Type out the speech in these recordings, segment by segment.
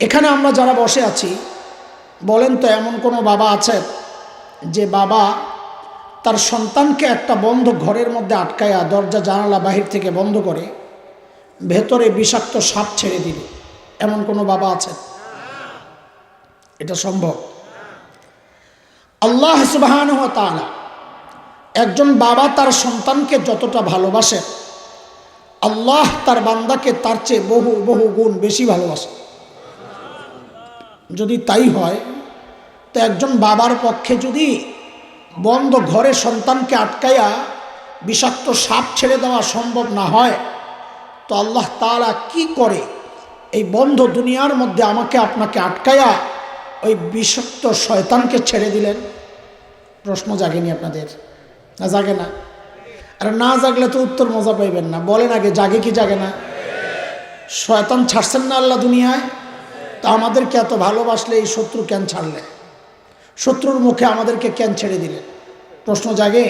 এখানে আমরা যারা বসে আছি, বলেন তো এমন কোনো বাবা আছে যে বাবা তার সন্তানকে একটা বন্ধ ঘরের মধ্যে আটকায়া দরজা জানালা বাহির থেকে বন্ধ করে ভেতরে বিষাক্ত সাপ ছেড়ে দিবে? এমন কোনো বাবা আছে? এটা সম্ভব? আল্লাহ সুবহানাহু ওয়া তাআলা একজন বাবা তার সন্তানকে যতটা ভালোবাসে, আল্লাহ তার বান্দাকে তার চেয়ে বহু বহু গুণ বেশি ভালোবাসে। যদি তাই হয়, তো একজন বাবার পক্ষে যদি বন্ধ ঘরে সন্তানকে আটকায়া বিষাক্ত সাপ ছেড়ে দেওয়া সম্ভব না হয়, তো আল্লাহ তাআলা কি করে এই বন্ধ দুনিয়ার মধ্যে আমাকে আপনাকে আটকায়া ওই বিষাক্ত শয়তানকে ছেড়ে দিলেন? প্রশ্ন জাগেনি আপনাদের? না জাগে না? আর না জাগলে তো উত্তর মজা পাইবেন না। বলেন আগে, জাগে কি জাগে না? শয়তান ছাড়ছেন না আল্লাহ দুনিয়ায়? তো আমাদেরকে এত ভালোবাসলে এই শত্রু কেন ছাড়লেন? শত্রুর মুখে আমাদেরকে কেন ছেড়ে দিলেন? প্রশ্ন জাগে?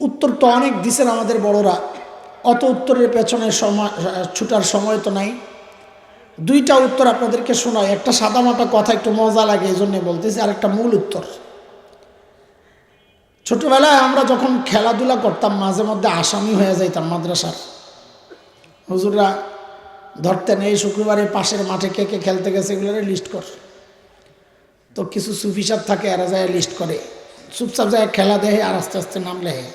উত্তর তো অনেক দিছেন আমাদের বড়রা, অত উত্তরের পেছনে সময় ছুটার সময় তো নাই। দুইটা উত্তর আপনাদেরকে শোনাই। একটা সাদামাটা কথা, একটু মজা লাগে এই জন্যে বলতেছি, আর একটা মূল উত্তর। ছোটবেলায় আমরা যখন খেলাধুলা করতাম, মাঝে মধ্যে আসামি হয়ে যাইতাম। মাদ্রাসার হুজুররা ধরতেন, এই শুক্রবারে পাশের মাঠে কে কে খেলতে গেছে এগুলোরে লিস্ট কর। তো কিছু সুফি সাহেব থাকে, এরা যায় লিস্ট করে, চুপচাপ যায় খেলা দেয়, আর আস্তে আস্তে নাম লেহে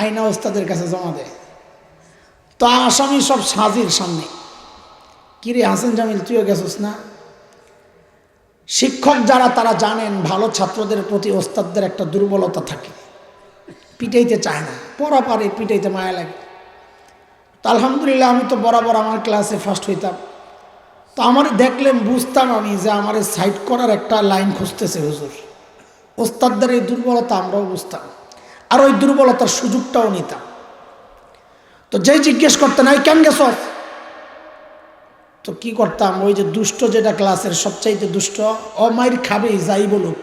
আইনা ওস্তাদের কাছে জমা দেয়। তো আসামি সব সাজির সামনে, কিরে হাসান জামিল তুইও গেছিস না? শিক্ষক যারা তারা জানেন ভালো ছাত্রদের প্রতি ওস্তাদদের একটা দুর্বলতা থাকে, পিটাইতে চায় না, পড়া পারে, পিটাইতে মায়া লাগে। তো আলহামদুলিল্লাহ আমি তো বরাবর আমার ক্লাসে ফার্স্ট হইতাম। তো আমার দেখলেন, বুঝতাম আমি যে আমার সাইড করার একটা লাইন খুঁজতেছে হুজুর। ওস্তাদদের এই দুর্বলতা আমরাও বুঝতাম, আর ওই দুর্বলতার সুযোগটাও নিতাম। তো যেই জিজ্ঞেস করতেন এই কেন গেছ, তো কি করতাম, ওই যে দুষ্ট যেটা ক্লাসের সবচাইতে দুষ্ট, ও মায়ের খাবেই যাই বলুক।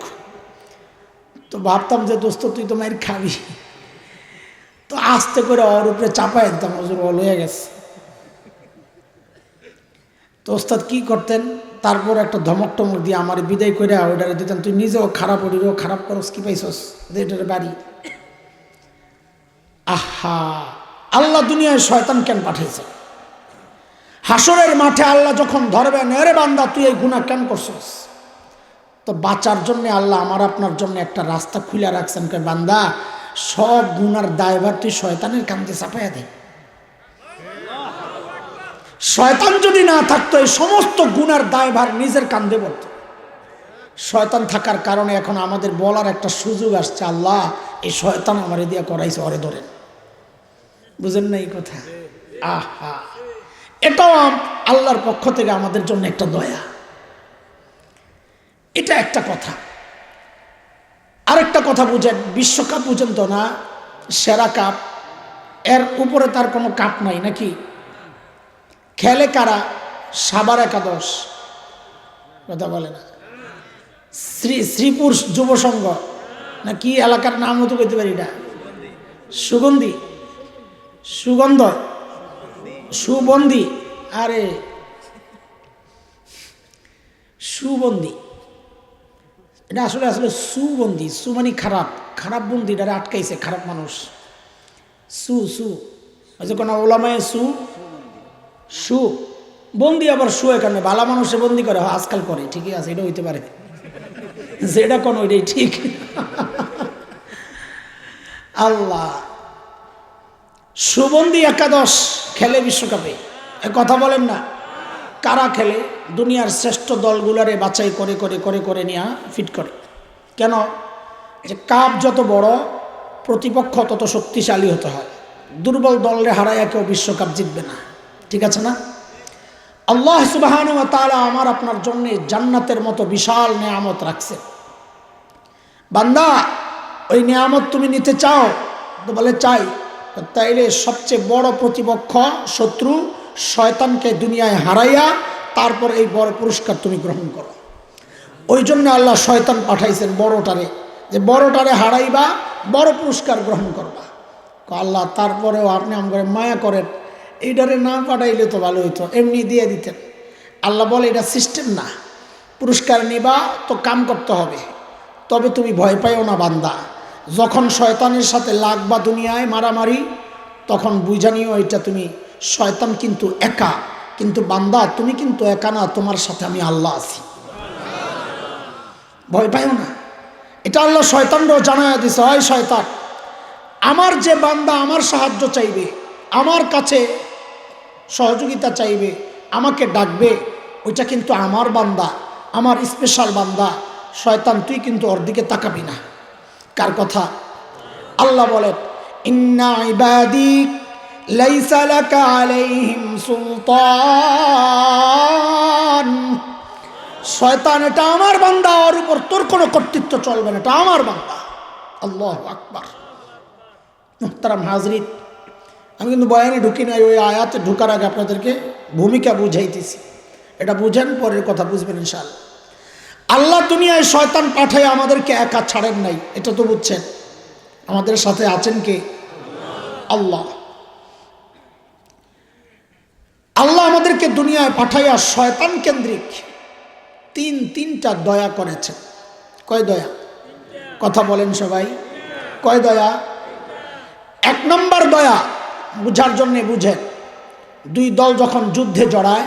তো ভাবতাম যে দোস্ত তুই তো মায়ের খাবি, তো আস্তে করে ওর উপরে চাপাই দিতাম, হুজুর ও লয়ে গেছে। তো ওস্তাদ কি করতেন, তারপর একটা ধমক টমক দিয়ে আমার বিদায় করে ওইটারে দিতেন, তুই নিজেও খারাপ হলিও খারাপ করস, কি পাইছস এটার বাড়ি। আহা, আল্লাহ দুনিয়ায় শয়তান কেন পাঠিয়েছে? হাসরের মাঠে আল্লাহ যখন ধরবেন, এরে বান্দা তুই এই গুনাহ কেন করছস, তো বাঁচার জন্য আল্লাহ আমার আপনার জন্য একটা রাস্তা খুলে রাখছেন, কে বান্দা সব গুনার দায়ভার তুই শয়তানের কাঁধে চাপাইয়া দে। শয়তান যদি না থাকতো এই সমস্ত গুনার দায়ভার নিজের কাঁধে পড়ত। শয়তান থাকার কারণে এখন আমাদের বলার একটা সুযোগ আসছে, আল্লাহ এই শয়তান আমারে দিয়া করাইছে, ওরে ধরেন। বুঝেন না এই কথা? আহা, এটাও আল্লাহর পক্ষ থেকে আমাদের জন্য একটা দয়া। এটা একটা কথা। আরেকটা কথা বুঝেন, বিশ্বকাপ বুঝেন তো না, সেরা কাপ, এর উপরে তার কোনো কাপ নাই নাকি? খেলে কারা? সাভার একাদশ, কথা বলে না, শ্রীপুর যুব সংঘ, না কি এলাকার নাম হতো কইতে পারি না, সুগন্ধি, সুগন্ধ, সুবন্ধি, আরে সুবন্ধি, এটা আসলে আসলে সুবন্ধি, সু মানে খারাপ, খারাপ বন্দি, এটা আটকাইছে খারাপ মানুষ। সু সু যে কোনো ওলামায় সু সু বন্দি, আবার সু এখানে ভালো মানুষে বন্দি করে, আজকাল করে, ঠিকই আছে, এটা হইতে পারে, যেটা কোন ওইটাই ঠিক। আল্লাহ, সুবন্ধি একাদশ খেলে বিশ্বকাপে, কথা বলেন না? কারা খেলে? দুনিয়ার শ্রেষ্ঠ দলগুলারে বাছাই করে করে করে করে নিয়ে ফিট করে। কেন? যে কাপ যত বড়, প্রতিপক্ষ তত শক্তিশালী হতে হয়। দুর্বল দলরে হারাইয়া কেউ বিশ্বকাপ জিতবে না, ঠিক আছে না? আল্লাহ সুবহানাহু ওয়া তাআলা আমার আপনার জন্য জান্নাতের মতো বিশাল নেয়ামত রাখছে। বান্দা ওই নেয়ামত তুমি নিতে চাও? তো বলে চাই। তাইলে সবচেয়ে বড় প্রতিপক্ষ শত্রু শয়তানকে দুনিয়ায় হারাইয়া তারপর এই বড় পুরস্কার তুমি গ্রহণ করো। ওই জন্য আল্লাহ শয়তান পাঠাইছেন বড়টারে, যে বড়টারে হারাইবা, বড় পুরস্কার গ্রহণ করবা। আল্লাহ তারপরেও আপনি আমাকে মায়া করেন, এইটারে না পাঠাইলে তো ভালো হইতো, এমনি দিয়ে দিতেন। আল্লাহ বলে এটা সিস্টেম না, পুরস্কার নিবা তো কাম করতে হবে। তবে তুমি ভয় পাইও না বান্দা, যখন শয়তানের সাথে লাগবা দুনিয়ায় মারামারি, তখন বুঝা নিও এটা তুমি, শয়তান কিন্তু একা, কিন্তু বান্দা তুমি কিন্তু একা না, তোমার সাথে আমি আল্লাহ আছি। ভয় পাইও না, এটা আল্লাহ শয়তানরাও জানায় দিছে, হয় শয়তান, আমার যে বান্দা আমার সাহায্য চাইবে, আমার কাছে সহযোগিতা চাইবে, আমাকে ডাকবে, ওইটা কিন্তু আমার বান্দা, আমার স্পেশাল বান্দা। শয়তান তুই কিন্তু ওর দিকে তাকাবি না। কার কথা? আল্লাহ বলেন, ইন্না ইবাদি লাইসা লাকা আলাইহিম সুলতান। শয়তান এটা আমার বান্দা, ওর উপর তোর কোনো কর্তৃত্ব চলবে না, এটা আমার বান্দা। আল্লাহু আকবার। মুহতারাম হাজরিন, আমি কিন্তু বয়ানে ঢুকি নাই, ওই আয়াতে ঢুকার আগে আপনাদেরকে ভূমিকা বুঝাইতেছি, এটা বুঝেন, পরের কথা বুঝবেন ইনশাআল্লাহ। আল্লাহ দুনিয়ায় শয়তান পাঠায় আমাদেরকে একা ছাড়েন নাই, এটা তো বুঝছেন। আমাদের সাথে আছেন কে? আল্লাহ। আল্লাহ আমাদেরকে দুনিয়ায় পাঠাইয়া শয়তান কেন্দ্রিক তিনটা দয়া করেছেন। কয় দয়া? কথা বলেন সবাই, কয় দয়া? এক নম্বর দয়া, বুঝার জন্যে বুঝেন, দুই দল যখন যুদ্ধে জড়ায়,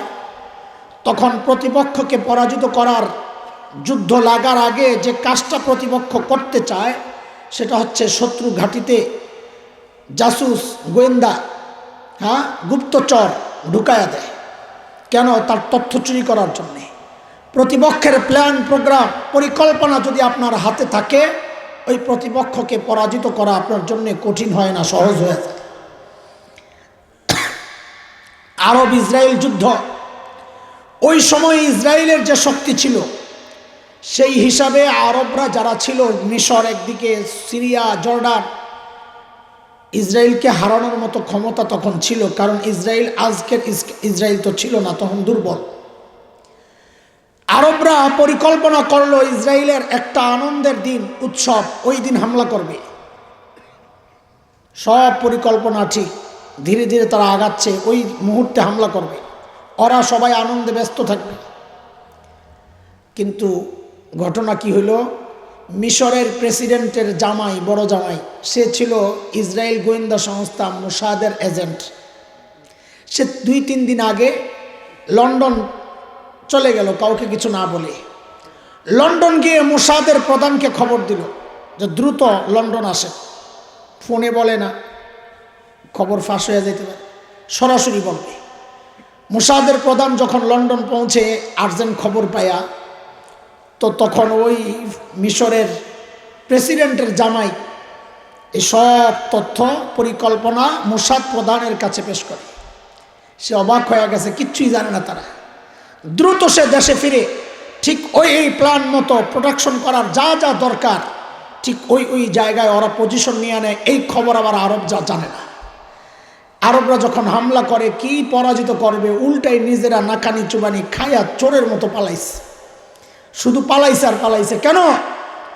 তখন প্রতিপক্ষকে পরাজিত করার, যুদ্ধ লাগার আগে যে কাজটা প্রতিপক্ষ করতে চায়, সেটা হচ্ছে শত্রু ঘাঁটিতে জাসুস, গোয়েন্দা, গুপ্তচর ঢুকায়া দেয়। কেন? তার তথ্য চুরি করার জন্যে। প্রতিপক্ষের প্ল্যান, প্রোগ্রাম, পরিকল্পনা যদি আপনার হাতে থাকে, ওই প্রতিপক্ষকে পরাজিত করা আপনার জন্য কঠিন হয় না, সহজ হয়ে যায়। আরব ইসরায়েল যুদ্ধ, ওই সময় ইসরায়েলের যে শক্তি ছিল, সেই হিসাবে আরবরা যারা ছিল, মিশর একদিকে, সিরিয়া, জর্ডান, ইসরায়েলকে হারানোর মতো ক্ষমতা তখন ছিল। কারণ ইসরায়েল আজকের ইসরায়েল তো ছিল না, তখন দুর্বল। আরবরা পরিকল্পনা করলো ইসরায়েলের একটা আনন্দের দিন, উৎসব, ওই দিন হামলা করবে। সব পরিকল্পনা ঠিক, ধীরে ধীরে তারা আগাচ্ছে, ওই মুহূর্তে হামলা করবে, ওরা সবাই আনন্দে ব্যস্ত থাকবে। কিন্তু ঘটনা কি হলো, মিশরের প্রেসিডেন্টের জামাই, বড় জামাই, সে ছিল ইসরায়েল গোয়েন্দা সংস্থা মোসাদের এজেন্ট। সে 2-3 দিন আগে লন্ডন চলে গেল, কাউকে কিছু না বলে। লন্ডন গিয়ে মোসাদের প্রধানকে খবর দিল যে দ্রুত লন্ডন আসে। ফোনে বলে না, খবর ফাঁস হয়ে যেতে পারে, সরাসরি বলবে। মোসাদের প্রধান যখন লন্ডন পৌঁছে আর্জেন্ট খবর পায়া, তো তখন ওই মিশরের প্রেসিডেন্টের জামাই এই সব তথ্য, পরিকল্পনা মোসাদ প্রধানের কাছে পেশ করে। সে অবাক হয়ে গেছে, কিচ্ছুই জানে না তারা। দ্রুত সে দেশে ফিরে ঠিক ওই প্ল্যান মতো প্রোডাকশন করার যা যা দরকার, ঠিক ওই জায়গায় ওরা পজিশন নিয়ে নেয়। এই খবর আবার আরব জানে না। আরবরা যখন হামলা করে, কি পরাজিত করবে, উল্টাই নিজেরা নাকানি চুবানি খায়া চোরের মতো পালাইছে। শুধু পালাইছে আর পালাইছে। কেন?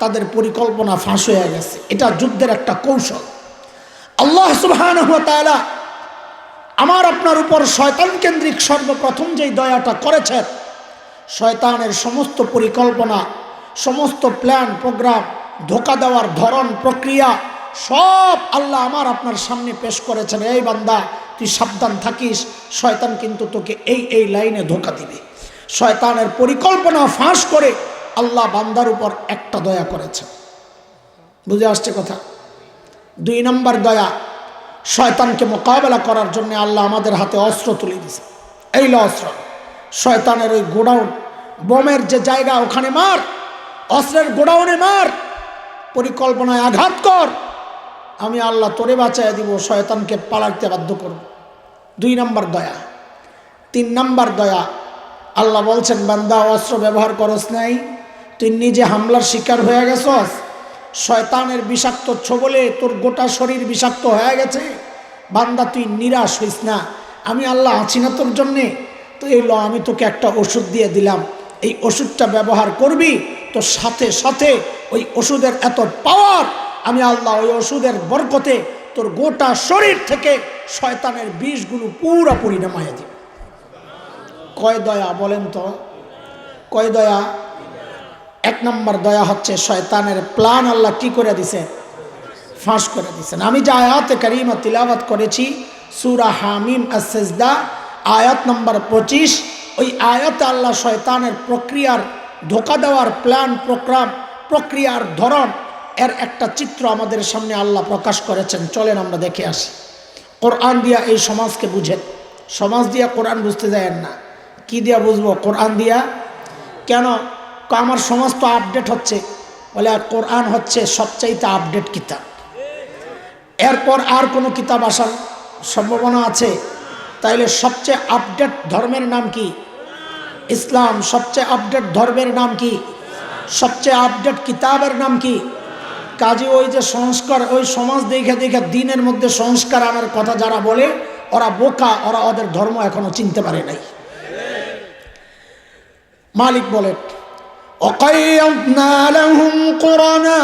তাদের পরিকল্পনা ফাঁস হয়ে গেছে। এটা যুদ্ধের একটা কৌশল। আল্লাহ সুবহানাহু ওয়া তাআলা আমার আপনার উপর শয়তান কেন্দ্রিক সর্বপ্রথম যেই দয়াটা করেছেন, শয়তানের সমস্ত পরিকল্পনা, সমস্ত প্ল্যান, প্রোগ্রাম, ধোঁকা দেওয়ার ধরন, প্রক্রিয়া সব আল্লাহ আমার আপনার সামনে পেশ করেছেন। এই বান্দা, তুই সাবধান থাকিস, শয়তান কিন্তু তোকে এই লাইনে ধোঁকা দিবে। শয়তানের পরিকল্পনা ফাঁস করে আল্লাহ বান্দার উপর একটা দয়া করেছেন। বুঝে আসছে কথা? 2 নম্বর দয়া, শয়তানকে মোকাবেলা করার জন্য আল্লাহ আমাদের হাতে অস্ত্র তুলে দিয়েছে। এই অস্ত্র, শয়তানের ওই গোডাউন, বোমের যে জায়গা, ওখানে মার, অস্ত্রের গোডাউনে মার, পরিকল্পনায় আঘাত কর, আমি আল্লাহ তোরে বাঁচায় দিব, শয়তানকে পালাতে বাধ্য করব। 2 নম্বর দয়া। 3 নম্বর দয়া, আল্লাহ বলছেন, বান্দা অস্ত্র ব্যবহার করস নাই, তুই নিজে হামলার শিকার হয়ে গেছস, শয়তানের বিষাক্ত ছোবলে তোর গোটা শরীর বিষাক্ত হয়ে গেছে। বান্দা তুই নিরাশ হইস না, আমি আল্লাহ আছি না তোর জন্যে। তো এই আমি তোকে একটা ওষুধ দিয়ে দিলাম, এই ওষুধটা ব্যবহার করবি, তো সাথে সাথে ওই ওষুধের এত পাওয়ার, আমি আল্লাহ ওই ওষুধের বরকতে তোর গোটা শরীর থেকে শয়তানের বিষগুলো পুরোপুরি নামাইয়া দিব। কয় দয়া বলেন তো? কয় দয়া? এক নম্বর দয়া হচ্ছে শয়তানের প্ল্যান আল্লাহ কি করে দিছে? ফাঁস করে দিছেন। আমি যে আয়াতে কারিমা তিলাওয়াত করেছি সূরা হামিম আস-সিজদা আয়াত নম্বর 25, ওই আয়াতে আল্লাহ শয়তানের প্রক্রিয়ার, ধোঁকা দেওয়ার প্ল্যান, প্রোগ্রাম, প্রক্রিয়ার ধরন এর একটা চিত্র আমাদের সামনে আল্লাহ প্রকাশ করেছেন। চলেন আমরা দেখে আসি। কোরআন দিয়া এই সমাজকে বুঝেন। সমাজ দিয়া কোরআন বুঝতে যায় না, কি দিয়া বুঝবো? কোরআন দিয়া। কেন? আমার সমাজ তো আপডেট হচ্ছে। বলে কোরআন হচ্ছে সবচাইতে আপডেট কিতাব, এরপর আর কোনো কিতাব আসার সম্ভাবনা আছে? তাইলে সবচেয়ে আপডেট ধর্মের নাম কি? ইসলাম। সবচেয়ে আপডেট ধর্মের নাম কি? সবচেয়ে আপডেট কিতাবের নাম কি? কাজে ওই যে সংস্কার, ওই সমাজ দেখে দেখে দিনের মধ্যে সংস্কার আনার কথা যারা বলে ওরা বোকা, ওরা ওদের ধর্ম এখনো চিনতে পারে নাই। মালিক বলে وَقَيَّضْنَا لَهُمْ قُرَنَاءَ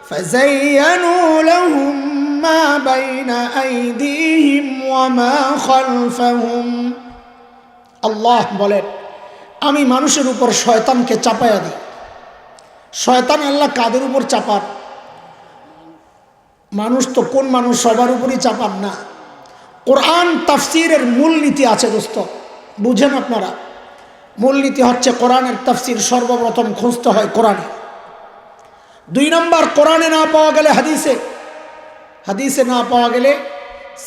فَزَيَّنُوا لَهُم مَّا بَيْنَ أَيْدِيهِمْ وَمَا خَلْفَهُمْ। আল্লাহ বলেন আমি মানুষের উপর শয়তানকে চাপায়া দিই। শয়তান আল্লাহ কাদের উপর চাপান? মানুষ তো কোন মানুষ? সবার উপরই চাপান না। কোরআন তাফসিরের মূলনীতি আছে দোস্ত, বুঝেন আপনারা। মূলনীতি হচ্ছে কোরআনের তাফসির সর্বপ্রথম খুঁজতে হয় কোরআনে। 2 নম্বর, কোরআনে না পাওয়া গেলে হাদিসে, হাদিসে না পাওয়া গেলে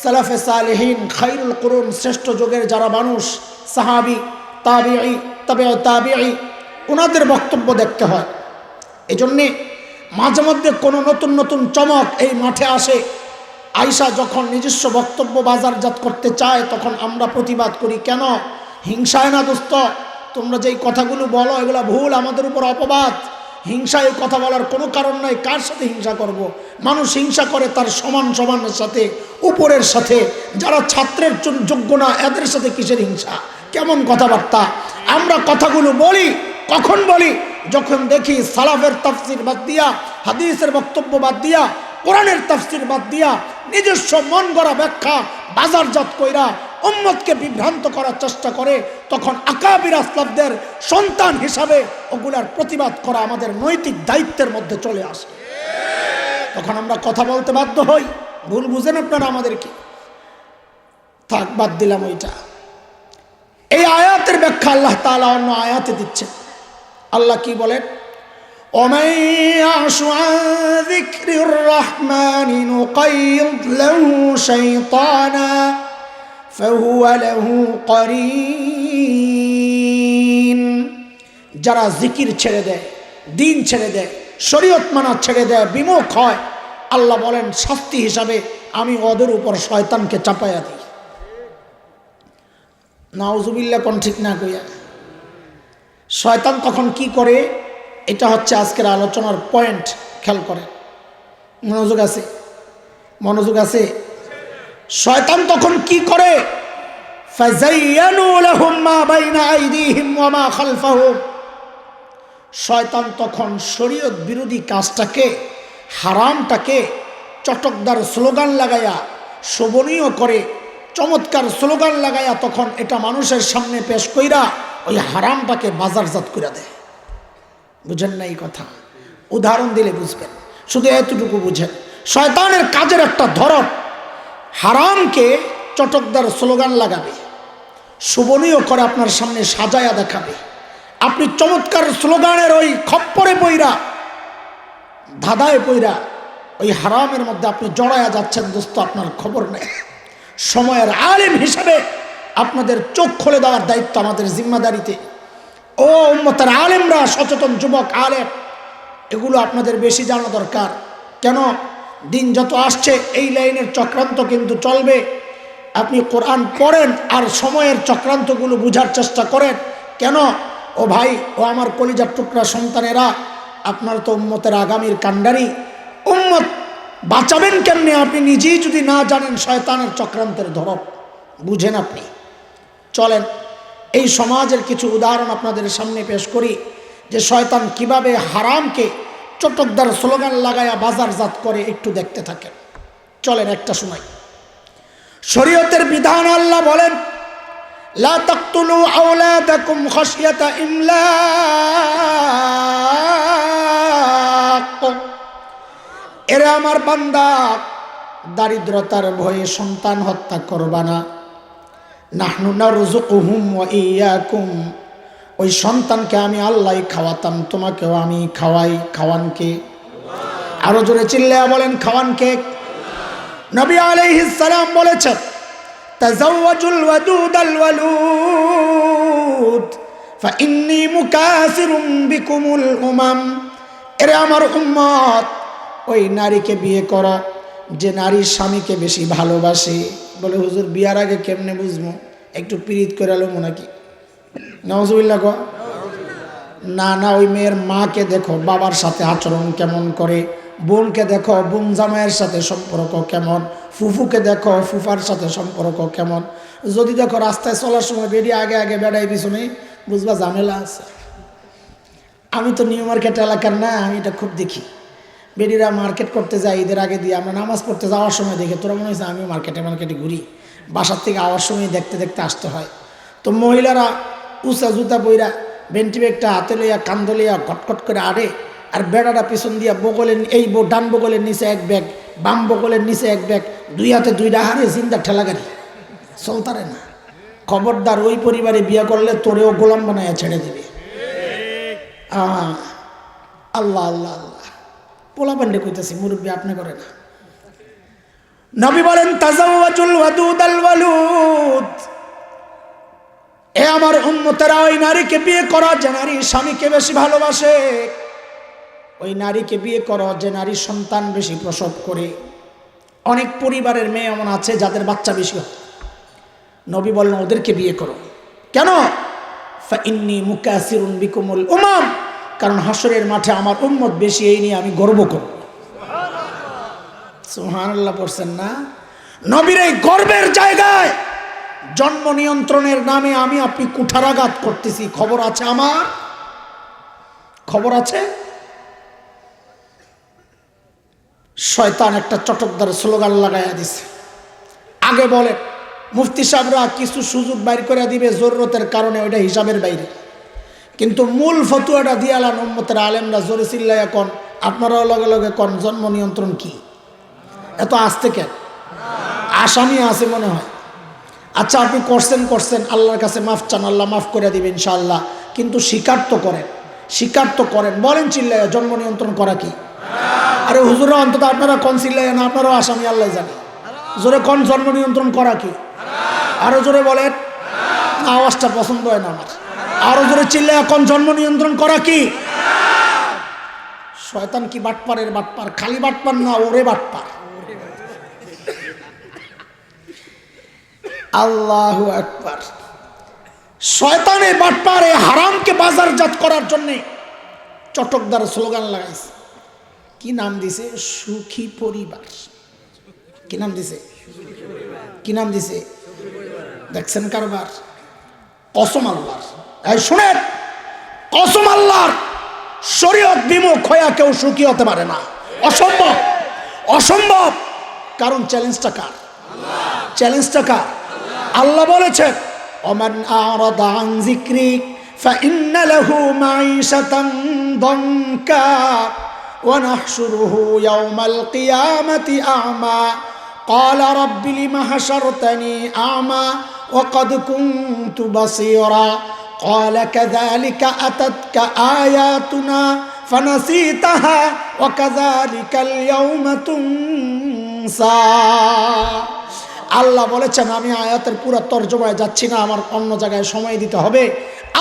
সালাফে সালেহিন, খায়রুল কুরুন, শ্রেষ্ঠ যুগের যারা মানুষ, সাহাবি, তাবিঈ, তাবেউ তাবিঈ, ওনাদের বক্তব্য দেখতে হয়। এজন্যে মাঝে মধ্যে কোনো নতুন নতুন চমক এই মাঠে আসে। আয়েশা যখন নিজস্ব বক্তব্য বাজারজাত করতে চায় তখন আমরা প্রতিবাদ করি। কেন? হিংসায় না দোস্ত, তোমরা যেই কথাগুলো বলো এগুলো ভুল, আমাদের উপর অপবাদ। হিংসায় কথা বলার কোনো কারণ নাই। কার সাথে হিংসা করব? মানুষ হিংসা করে তার সমান সমানের সাথে, উপরের সাথে। যারা ছাত্রের যোগ্য না এদের সাথে কিসের হিংসা? কেমন কথাবার্তা? আমরা কথাগুলো বলি কখন বলি? যখন দেখি সালাফের তাফসির বাদ দিয়া, হাদিসের বক্তব্য বাদ দিয়া, কোরআনের তাফসির বাদ দিয়া নিজস্ব মন গড়া ব্যাখ্যা বাজারজাত কইরা উম্মতকে বিভ্রান্ত করার চেষ্টা করে, তখন আকাবির আসলাফদের সন্তান হিসাবে ওগুলার প্রতিবাদ করা আমাদের নৈতিক দায়িত্বের মধ্যে চলে আসে। তখন আমরা কথা বলতে বাধ্য হই। ভুল বুঝেন আপনারা আমাদেরকে। থাক, বাদ দিলাম ওইটা। এই আয়াতের ব্যাখ্যা আল্লাহ তাআলা অন্য আয়াতে দিচ্ছেন। আল্লাহ কি বলেন? وَمَن يَعْشُ عَن ذِكْرِ الرَّحْمَنِ نُقَيِّضْ لَهُ شَيْطَانًا فَهُوَ لَهُ قَرِينٌ। যারা জিকির ছেড়ে দেয়, দিন ছেড়ে দেয়, শরীয়ত মানা ছেড়ে দেয়, বিমুখ হয়, আল্লাহ বলেন শাস্তি হিসাবে আমি ওদের উপর শয়তানকে চাপাইয়া দিই। নাউজুবিল্লাহ, কোন ঠিক না কইয়া। শয়তান তখন কি করে? এটা হচ্ছে আজকের আলোচনার পয়েন্ট। খেয়াল করেন, মনোযোগ আছে? মনোযোগ আছে? শয়তান তখন কি করে? ফাযায়্যানু লাহুম মা বাইনা আইদিহিম ওয়া মা খালফাহুম। শয়তান তখন শরীয়ত বিরোধী কাজটাকে, হারামটাকে চটকদার স্লোগান লাগায়া, শোভনীয় করে, চমৎকার স্লোগান লাগায়া তখন এটা মানুষের সামনে পেশ কইরা ওই হারামটাকে বাজারজাত করে দেয়। বুঝেন না এই কথা? উদাহরণ দিলে বুঝবেন, শুধু এতটুকু বুঝেন। শয়তানের কাজের একটা ধরন, হারামকে চটকদার স্লোগান লাগাবে, শোভনীয় করে আপনার সামনে সাজায়া দেখাবে। আপনি চমৎকার স্লোগানের ওই খপ্পরে পইরা, ধাঁধায় পইরা ওই হারামের মধ্যে আপনি জড়ায়া যাচ্ছেন দোস্ত, আপনার খবর নেই। সময়ের আলেম হিসেবে আপনাদের চোখ খুলে দেওয়ার দায়িত্ব আমাদের জিম্মাদারিতে। ও উম্মতের আলেমরা, সচেতন যুবক আলেম, এগুলো আপনাদের বেশি জানা দরকার। কেন? দিন যত আসছে এই লাইনের চক্রান্ত কিন্তু চলবে। আপনি কোরআন পড়েন আর সময়ের চক্রান্তগুলো বুঝার চেষ্টা করেন। কেন? ও ভাই, ও আমার কলিজার টুকরা সন্তানেরা, আপনার তো উম্মতের আগামীর কাণ্ডারি। উম্মত বাঁচাবেন কেমনে আপনি নিজেই যদি না জানেন শয়তানের চক্রান্তের ধরন? বুঝেন আপনি? চলেন এই সমাজের কিছু উদাহরণ আপনাদের সামনে পেশ করি যে শয়তান কিভাবে হারামকে চটকদার স্লোগান লাগায়া বাজারজাত করে, একটু দেখতে থাকেন। চলেন একটা শোনাই। শরীয়তের বিধান আল্লাহ বলেন, লা তাকতুলু আওলাদাকুম খাশিয়াতা ইমলাক। এরা আমার বান্দা, দারিদ্রতার ভয়ে সন্তান হত্যা করবা না। নাহনু নারযুকুহুম ওয়া ইয়্যাকুম, ওই সন্তানকে আমি আল্লাহ খাওয়াতাম, তোমাকেও আমি খাওয়াই। খাওয়ানকে? আরো জোরে চিল্লায়া বলেন, খাওয়ানকে? নবী আলাইহিস সালাম বলেছেন, তাযাওয়াজুল ওয়াদুদাল ওয়ালুদ ফাইন্নী মুকাসিরুম বিকুমুল উমাম। এরা আমার উম্মত, ওই নারীকে বিয়ে করো যে নারীর স্বামীকে বেশি ভালোবাসে। বলে হুজুর বিয়ার আগে কেমনে বুঝবো? একটু পীড়িত করে লমু নাকি? নাউজুবিল্লাহ গো। না না, ওই মেয়ের মাকে দেখো বাবার সাথে আচরণ কেমন করে, বোনকে দেখো বোন জামাইয়ের সাথে সম্পর্ক কেমন, ফুফুকে দেখো ফুফার সাথে সম্পর্ক কেমন। যদি দেখো রাস্তায় চলার সময় বেডি আগে আগে বেড়াই পিছনে, বুঝবা ঝামেলা আছে। আমি তো নিউ মার্কেট এলাকার না, আমি এটা খুব দেখি। বেডিরা মার্কেট করতে যায় ঈদের আগে দিয়ে, আমরা নামাজ পড়তে যাওয়ার সময় দেখে, তোরা মনে হয়েছে আমিও মার্কেটে ঘুরি, বাসার থেকে আওয়ার সময় দেখতে দেখতে আসতে হয়। তো মহিলারা উঁচা জুতা বইরা বেন্টি ব্যাগটা হাতে লইয়া কান্দ লইয়া ঘটঘট করে আড়ে, আর বেড়াটা পিছন দিয়া বগলের এই ডান বগলের নিচে এক ব্যাগ, বাম বগলের নিচে এক ব্যাগ, দুই হাতে দুইটা হারে জিন্দা ঠেলাগাড়ি চলতারে না। খবরদার, ওই পরিবারে বিয়ে করলে তোরেও গোলাম বানাইয়া ছেড়ে দিবে। আল্লাহ আল্লাহ আল্লাহ, পোলা পান্ডে কইতেছি, মুরব্বী আপনি করে না। নবী বলেন, তাযাওয়াজুল ওয়াদুদাল ওয়ালুদ। এ আমার উম্মতেরা, ওই নারীকে বিয়ে করো যে নারী স্বামীকে বেশি ভালোবাসে। ওই নারীকে বিয়ে করো যে নারী সন্তান বেশি প্রসব করে। অনেক পরিবারের মেয়ে এমন আছে যাদের বাচ্চা বেশি হয়। নবী বলেন ওদেরকে বিয়ে করো। কেন? ফাইন্নী মুকাসিরুন বিকুমুল উমাম, কারণ হাসরের মাঠে আমার উম্মত বেশি, এই নিয়ে আমি গর্ব করব। সুবহানাল্লাহ পড়ছেন না? নবীর এই গর্বের জায়গায় জন্ম নিয়ন্ত্রণের নামে আমি আপনি কুঠারাঘাত করতেছি, খবর আছে আমার? খবর আছে? শয়তান একটা চটকদার স্লোগান লাগাইয়া দিছে। আগে বলে মুফতি সাহেবরা কিছু সুযোগ বাইর করে দিবে জরুরতের কারণে, ওইটা হিসাবের বাইরে, কিন্তু মূল ফতুয়াটা দিয়ালান উম্মতের আলেমরা জোরে চিল্লাইয়া কন, আপনারাও লগে লগে কন, জন্ম নিয়ন্ত্রণ কি? এত আসতে কেন? আসামি আছে মনে হয়। আচ্ছা, আপনি করছেন, আল্লাহর কাছে মাফ চান, আল্লাহ মাফ করে দিবেন ইনশাআল্লাহ, কিন্তু স্বীকার তো করেন। বলেন চিল্লাইয়া জন্ম নিয়ন্ত্রণ করা কি? আরে হুজুরা, অন্তত আপনারা কোন চিল্লাইয়া না, আপনারাও আসামি, আল্লাহ জানে। জোরে কোন জন্ম নিয়ন্ত্রণ করা কি? আরো জোরে বলেন। আওয়াজটা পছন্দ হয় না আমার। আরো জোরে চিল্লাইয়া কোন জন্ম নিয়ন্ত্রণ করা কি? শয়তান কি বাটপারের বাটপার, খালি বাটপার না, ওরে বাটপার। আল্লাহু আকবার। শয়তানে বাটপারে হারামকে বাজারজাত করার জন্য চটকদার স্লোগান লাগাইছে। কি নাম দিছে? সুখী পরিবার। কি নাম দিছে? কি নাম দিছে? দেখছেন কারবার? কসম আল্লাহর, এই শুনেন, কসম আল্লাহর, শরীয়ত বিমুখ হইয়া কেউ সুখী হতে পারে না। অসম্ভব, অসম্ভব। কারণ চ্যালেঞ্জটা কার? চ্যালেঞ্জটা কার? আল্লাহ বলেছেন, ওমান আরাদা আন যিকরি ফাইন্না লাহু মাঈশাতান দানকা ওয়া নাহশুরুহু ইয়াওমাল কিয়ামাতি আ'মা ক্বালা রাব্বি লিমা হাশারতানি আ'মা ওয়া ক্বাদ কুনতু বাসীরা ক্বালা কাযালিকা আতাতকা আয়াতুনা ফানাসীতাহা ওয়া কাযালিকাল ইয়াওমা তুনসা। আল্লাহ বলেছেন, আমি আয়াতের পুরো তর্জমায় যাচ্ছি না, আমার অন্য জায়গায় সময় দিতে হবে।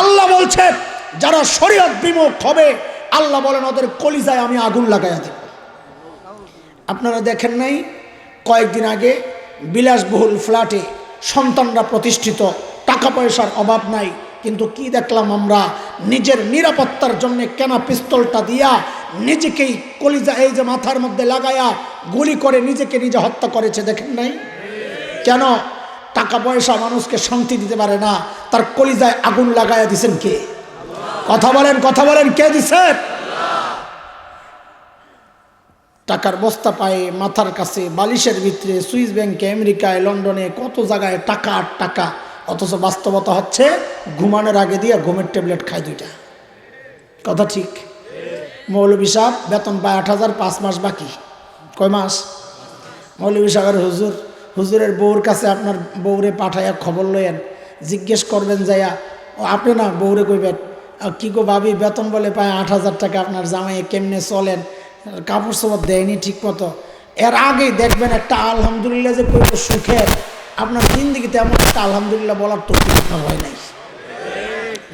আল্লাহ বলছেন, যারা শরীয়ত বিমুখ হবে, আল্লাহ বলেন ওদের কলিজায় আমি আগুন লাগাইয়া দেব। আপনারা দেখেন নাই কয়েকদিন আগে বিলাসবহুল ফ্ল্যাটে সন্তানরা প্রতিষ্ঠিত, টাকা পয়সার অভাব নাই, কিন্তু কি দেখলাম আমরা? নিজের নিরাপত্তার জন্য কেনা পিস্তলটা দিয়া নিজেকেই কলিজা, এই যে মাথার মধ্যে লাগায়া গুলি করে নিজেকে নিজে হত্যা করেছে, দেখেন নাই? কেন? টাকা পয়সা মানুষকে শান্তি দিতে পারে না, তার কলিজায় আগুন লাগাইয়া দিছেন কে? কথা বলেন, কথা বলেন, কে দিছেন? টাকার বস্তা পায়ে মাথার কাছে, বালিশের ভিতরে, সুইস ব্যাংকে, আমেরিকায়, লন্ডনে, কত জায়গায় টাকা আর টাকা। অথচ বাস্তবতা হচ্ছে ঘুমানোর আগে দিয়ে ঘুমের ট্যাবলেট খায় 2টা। কথা ঠিক? মৌলভী সাহেব বেতন পায় 8,000, 5 মাস বাকি। কয় মাস? মৌলভী সাহেবের হুজুরের বউর কাছে আপনার বউরে পাঠাইয়া খবর লইয়েন, জিজ্ঞেস করবেন যাইয়া, আপনি না বউরে কইবেন, কি গো ভাবি বেতন বলে পায় 8,000 টাকা, আপনার জামাইয়ে কেমনে চলেন, কাপড় চোপড় দেয়নি ঠিক মতো। এর আগেই দেখবেন একটা আলহামদুলিল্লাহ যে কইব সুখের, আপনার জিন্দিগিতে এমন একটা আলহামদুলিল্লাহ বলার তো আপনার হয় নাই।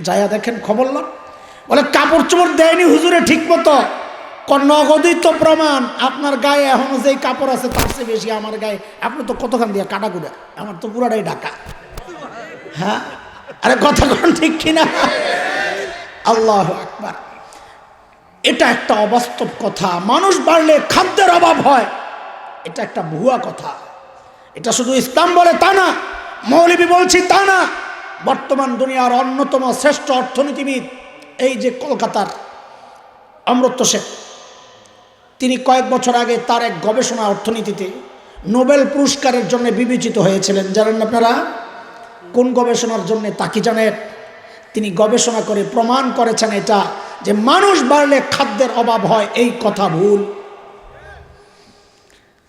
যাইয়া দেখেন খবর লন, বলে কাপড় চোপড় দেয়নি হুজুরে ঠিক মতো। নগদই তো প্রমাণ, আপনার গায়ে এখনো যেই কাপড় আছে তার চেয়ে বেশি আমার গায়ে। আপনি তো কতখান দিয়া কাটাকুটা, আমার তো পুরাটাই ঢাকা। হ্যাঁ, আরে কথা কোন ঠিক কিনা? আল্লাহু আকবার। এটা একটা অবাস্তব কথা। মানুষ বাড়লে খাদ্যের অভাব হয়, এটা একটা ভুয়া কথা। এটা শুধু ইসলাম বলে তা না, মৌলবী বলছি তা না। বর্তমান দুনিয়ার অন্যতম শ্রেষ্ঠ অর্থনীতিবিদ এই যে কলকাতার অমর্ত্য সেন, তিনি কয়েক বছর আগে তার এক গবেষণা অর্থনীতিতে নোবেল পুরস্কারের জন্য বিবেচিত হয়েছিলেন। জানেন আপনারা কোন গবেষণার জন্য? তা কি জানেন? তিনি গবেষণা করে প্রমাণ করেছেন এটা যে মানুষ বাড়লে খাদ্যের অভাব হয়, এই কথা ভুল।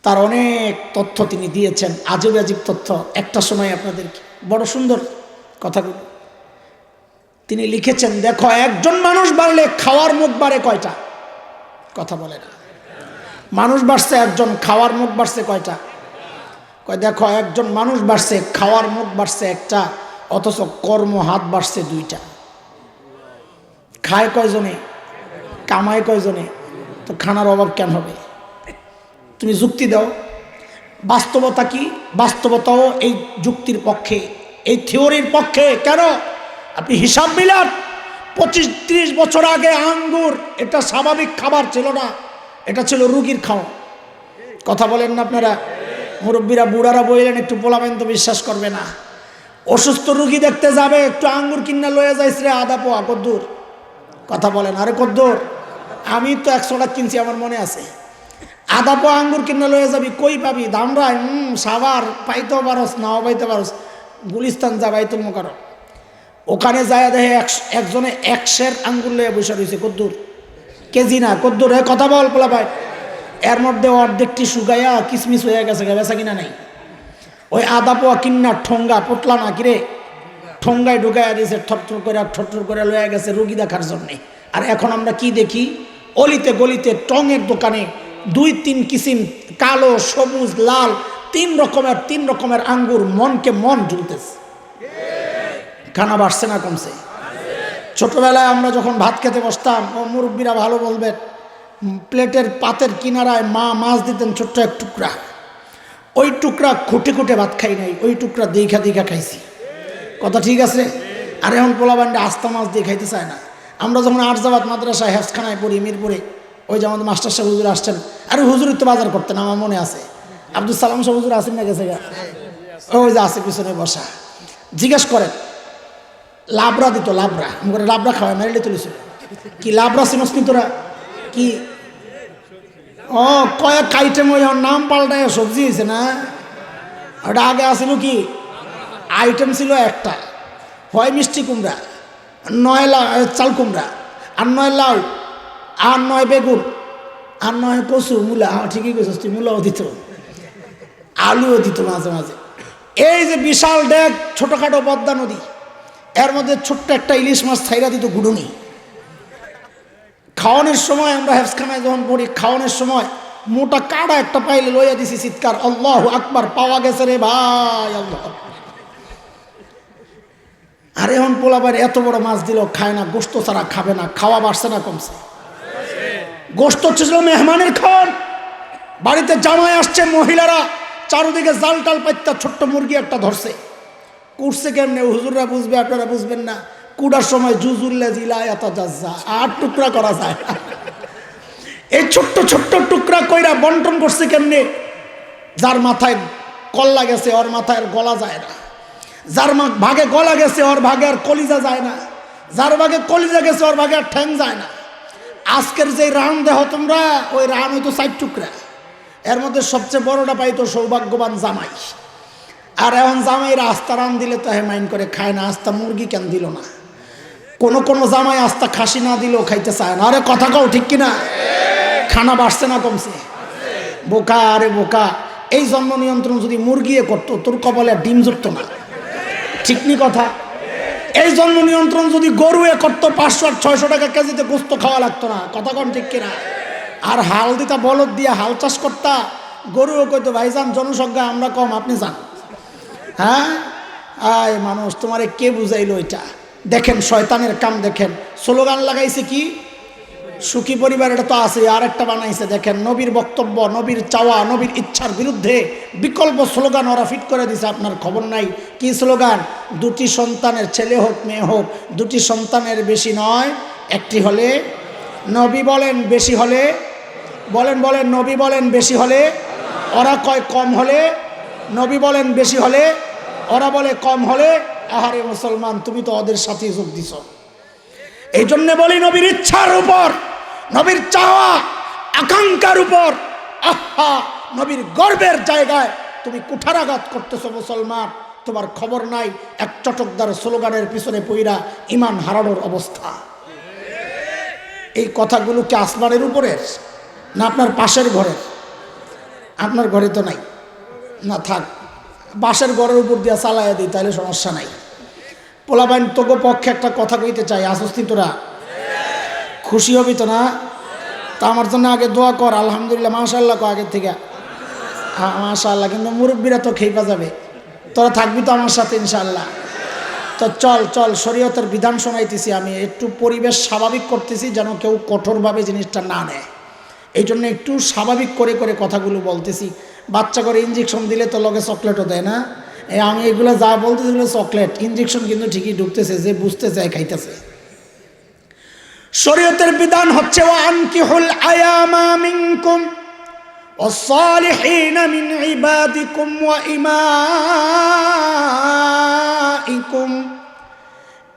তার অনেক তথ্য তিনি দিয়েছেন, আজব আজব তথ্য। একটা সময় আপনাদের বড় সুন্দর কথাগুলো তিনি লিখেছেন। দেখো, একজন মানুষ বাড়লে খাওয়ার মুখ বাড়ে কয়টা? কথা বলে না। মানুষ বাড়ছে একজন, খাওয়ার মুখ বাড়ছে কয়টা? কয় দেখো, একজন মানুষ বাড়ছে, খাওয়ার মুখ বাড়ছে একটা, অথচ কর্ম হাত বাড়ছে 2টা। খায় কয়জনে? কামায় কয়জনে? তো খানার অভাব কেন হবে? তুমি যুক্তি দাও। বাস্তবতা কি? বাস্তবতাও এই যুক্তির পক্ষে, এই থিওরির পক্ষে। কেন? আপনি হিসাব মিলান, 25-30 বছর আগে আঙ্গুর এটা স্বাভাবিক খাবার ছিল না, এটা ছিল রুগীর খাওয়া। কথা বলেন না আপনারা? মুরব্বীরা বুড়ারা বললেন একটু পোলাবেন তো বিশ্বাস করবে না। অসুস্থ রুগী দেখতে যাবে, একটু আঙ্গুর কিনা লয়ে যাইস রে, আধা পোয়া। কদ্দূর? কথা বলেন, আরে কদ্দূর? আমি তো 100 টাকা কিনছি, আমার মনে আছে। আধা পোয়া আঙ্গুর কিনা লয়ে যাবি, কই পাবি? দামরায় সাবার পাইতেও পারস, নাও পাইতে পারস। গুলিস্তান যা বাইতুল মোকাররম, ওখানে যায় দেখে একজনে 100 আঙ্গুর লয়ে বসে রয়েছে। কদ্দূর? কেজি না, কদ্দূর? কথা বল পোলা ভাই। এর মধ্যে অর্ধেকটি শুকাইয়া কিসমিস হয়ে গেছে, বেচা কিনা নাই। ওই আধা পোয়া কিন্না ঠোঙ্গা পটলা না কিরে, ঠোঙ্গায় ঢুকাইয়া দিয়েছে, ঠট্টর করে লয়ে গেছে রুগী দেখার জন্যে। আর এখন আমরা কি দেখি? অলিতে গলিতে টঙের দোকানে 2-3 কিসিম, কালো, সবুজ, লাল, 3 রকমের আঙ্গুর, মনকে মন ঝুলতেছে। খানা বাড়ছে না কমছে? ছোটবেলায় আমরা যখন ভাত খেতে বসতাম, ও মুরব্বীরা ভালো বলবেন, প্লেটের পাতের কিনারায় মা মাছ দিতেন ছোট্ট এক টুকরা। ওই টুকরা খুঁটে খুঁটে ভাত খাই নাই, ওই টুকরা দেখা খাইছি। কথা ঠিক আছে? আর এখন পোলাবান্ডে আস্তা মাছ দিয়ে খাইতে চায় না। আমরা যখন আরজাবাদ মাদ্রাসায় হেফখানায় পড়ি মিরপুরে, ওই যে আমাদের মাস্টার সাহেব হুজুর আসছেন, আরে হুজুরের তো বাজার করতেন, আমার মনে আছে। আব্দুল সালাম সাহেব হুজুর আসেন না গেছে? ওই যে আছে পিছনে বসা। জিজ্ঞেস করেন, লাবড়া দিত, লাবড়া করে লাবড়া খাওয়ায় মেরেলে তুলেছিল। কি লাবড়া চিনস নি তোরা? কি ও কয়েক আইটেম, ওই নাম পাল্টায় সবজি হয়েছে না? ওটা আগে আসিল কি আইটেম ছিল একটা, হয় মিষ্টি কুমড়া, 9 চাল কুমড়া, আর 9 লাউ, আর 9 বেগুন, আর 9 কচু, মূলা। ঠিকই কইছিস তুই, মূলাও দিত, আলুও দিত মাঝে মাঝে। এই যে বিশাল ডেক, ছোটখাটো পদ্মা নদী, এর মধ্যে ছোট্ট একটা ইলিশ মাছ ছাইরা দিত গুডুনি। খাওয়ানোর সময় আমরা হেফখানায় যখন পড়ি, খাওয়ানোর সময় মোটা কাড়া একটা পাইলে লইয়া দিছি, চিৎকার আল্লাহু আকবার, পাওয়া গেছে রে ভাই, আল্লাহ। আর এখন পোলাবার এত বড় মাছ দিল খায় না, গোস্ত ছাড়া খাবে না। খাওয়া বাড়ছে না কমছে? গোস্ত ছিল মেহমানের খান। বাড়িতে জামাই আসছে, মহিলারা চারদিকে জাল টাল পাইতা ছোট্ট মুরগি একটা ধরছে, কুটছে কেমনে হুজুররা বুঝবে, আপনারা বুঝবেন না। কুড়ার সময় জুজুল্লা জিলা এত যাজ্জা, 8 টুকরা করা যায়। এই ছোট্ট ছোট্ট টুকরা কইরা বন্টন করছে কেমনে? যার মাথায় কল্লা গেছে ওর মাথায় আর গলা যায় না, যার ভাগে গলা গেছে ওর ভাগে আর কলিজা যায় না, যার ভাগে কলিজা গেছে ওর ভাগে আর ঠ্যাং যায় না। আজকের যে রান দেহ তোমরা, ওই রান হইতো 4 টুকরা, এর মধ্যে সবচেয়ে বড়টা পাইতো সৌভাগ্যবান জামাই। আর এখন জামাইরা আস্তা রান দিলে তো মাইন্ড করে খায় না, আস্তা মুরগি কেন দিল না। কোন জামাই আস্তা খাসি না দিলেও খাইতে চায় না। আরে কথা কও ঠিক কিনা? খানা বাড়ছে না কমছে? বোকা, আরে বোকা। এই জন্ম নিয়ন্ত্রণ যদি মুরগি করতো, তোর কপালে ডিম জুটতো না। ঠিক নি কথা? এই জন্ম নিয়ন্ত্রণ যদি গরু করতো, 500 আর 600 টাকা কেজিতে গোস্ত খাওয়া লাগতো না। কথা কন ঠিক কিনা? আর হাল দিতা, বলদ দিয়ে হাল চাষ করতা, গরুও কইতো ভাইজান জনসংখ্যা আমরা কম, আপনি যান। হ্যাঁ, আয় মানুষ, তোমারে কে বুঝাইলো এটা? দেখেন শয়তানের কাম দেখেন। স্লোগান লাগাইছে কি? সুখী পরিবার, এটা তো আছে। আর একটা বানাইছে দেখেন, নবীর বক্তব্য, নবীর চাওয়া, নবীর ইচ্ছার বিরুদ্ধে বিকল্প স্লোগান ওরা ফিট করে দিছে, আপনার খবর নাই। কি স্লোগান? 2টি সন্তানের, ছেলে হোক মেয়ে হোক, 2টি সন্তানের বেশি নয়, একটি হলে। নবী বলেন বেশি হলে, বলেন বলেন, নবী বলেন বেশি হলে, ওরা কয় কম হলে। নবী বলেন বেশি হলে, ওরা বলে কম হলে। আহারে মুসলমান, তুমি তো ওদের সাথে যোগ দিছ। এই জন্য বলি, নবীর ইচ্ছার উপর, নবীর চাওয়া আকাঙ্ক্ষার উপর, আহা, নবীর গর্বের জায়গায় তুমি কুঠারাঘাত করতেছ মুসলমান। তোমার খবর নাই এক চটকদার স্লোগানের পিছনে পইরা ইমান হারানোর অবস্থা। এই কথাগুলো কি আসমানের উপরের না আপনার পাশের ঘরের? আপনার ঘরে তো নাই, না থাক, বাসের ঘরের উপর দিয়া চালাইয়া দিই, তাহলে সমস্যা নাই। পোলাবাইন তোগো পক্ষে একটা কথা কইতে চাই, আসস্তি তোরা খুশি হবি তো না? তা আমার জন্য আগে দোয়া কর, আলহামদুলিল্লাহ মাশাআল্লাহ কো আগের থেকে। হ্যাঁ মাশাআল্লাহ, কিন্তু মুরব্বীরা তো খেইপা যাবে। তোরা থাকবি তো আমার সাথে ইনশাআল্লাহ? তো চল চল, শরীয়তের বিধান শোনাইতেছি আমি, একটু পরিবেশ স্বাভাবিক করতেছি যেন কেউ কঠোরভাবে জিনিসটা না নেয়। এই জন্য একটু স্বাভাবিক করে করে কথাগুলো বলতেছি। বাচ্চা করে ইঞ্জেকশন দিলে তো লগে চকলেটও দেয় না। আমি এগুলো যা বলতেছি এগুলো চকলেট, ইঞ্জেকশন কিন্তু ঠিকই ঢুকতেছে, যে বুঝতে চায় খাইতেছে। শরীয়তের বিধান হচ্ছে ওয়ানকিহুল আয়ামা মিনকুম ওয়াস-সালিহিনা মিন ইবাদিকুম ওয়া ইমাইকুম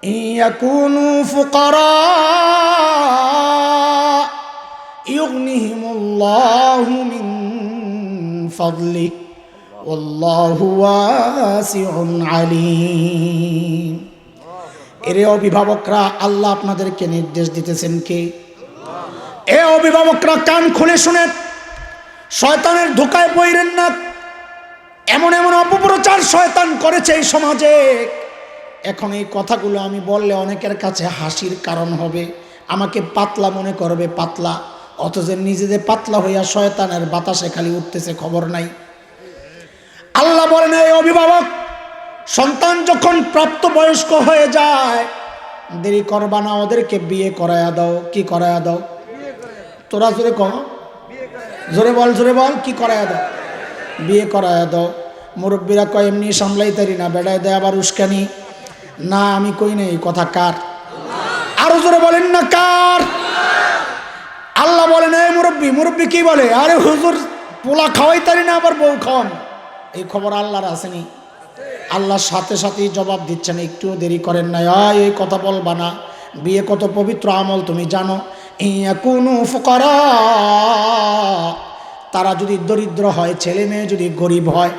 ইয়াকুনু ফুকারা ইউগনিহিমুল্লাহু মিন ফাদলিহি ওয়াল্লাহু ওয়াসিউন আলীম। এরে অভিভাবকরা, আল্লাহ আপনাদেরকে নির্দেশ দিতেছেন কে? এ অভিভাবকরা কান খুলে শুনেন, শয়তানের ধোঁকায় পড়েন না। এমন এমন অপপ্রচার শয়তান করেছে এই সমাজে, এখন এই কথাগুলো আমি বললে অনেকের কাছে হাসির কারণ হবে, আমাকে পাতলা মনে করবে, পাতলা, অথচ নিজেদের পাতলা হইয়া শয়তানের বাতাসে খালি উঠতেছে, খবর নাই। আল্লাহ বলেন, এই অভিভাবক, সন্তান যখন প্রাপ্তবয়স্ক হয়ে যায়, দেরি করবা না, ওদেরকে বিয়ে করায়া দাও। কি করায়া দাও? তোরা জোরে কহ, জোরে বল, জোরে বল, কি করায়া দাও? বিয়ে করায়া দাও। মুরব্বীরা কয় এমনি সামলাইতারি না, বেড়ায় দেয় আবার উস্কানি। না আমি কই নেই, কথা কার? আরো জোরে বলেন না, কার? আল্লাহ বলেন, এই মুরব্বী, মুরব্বী কি বলে? আরে হুজুর, পোলা খাওয়াইতারি না আবার বউ খাওয়ান। এই খবর আল্লাহর আসেনি? আল্লাহর সাথে সাথেই জবাব দিচ্ছেন, একটুও দেরি করেন না। এই কথা বলবা না, বিয়ে কত পবিত্র আমল তুমি জানো। ইয়াকুনু ফুকারা, তারা যদি দরিদ্র হয়, ছেলে মেয়ে যদি গরিব হয়,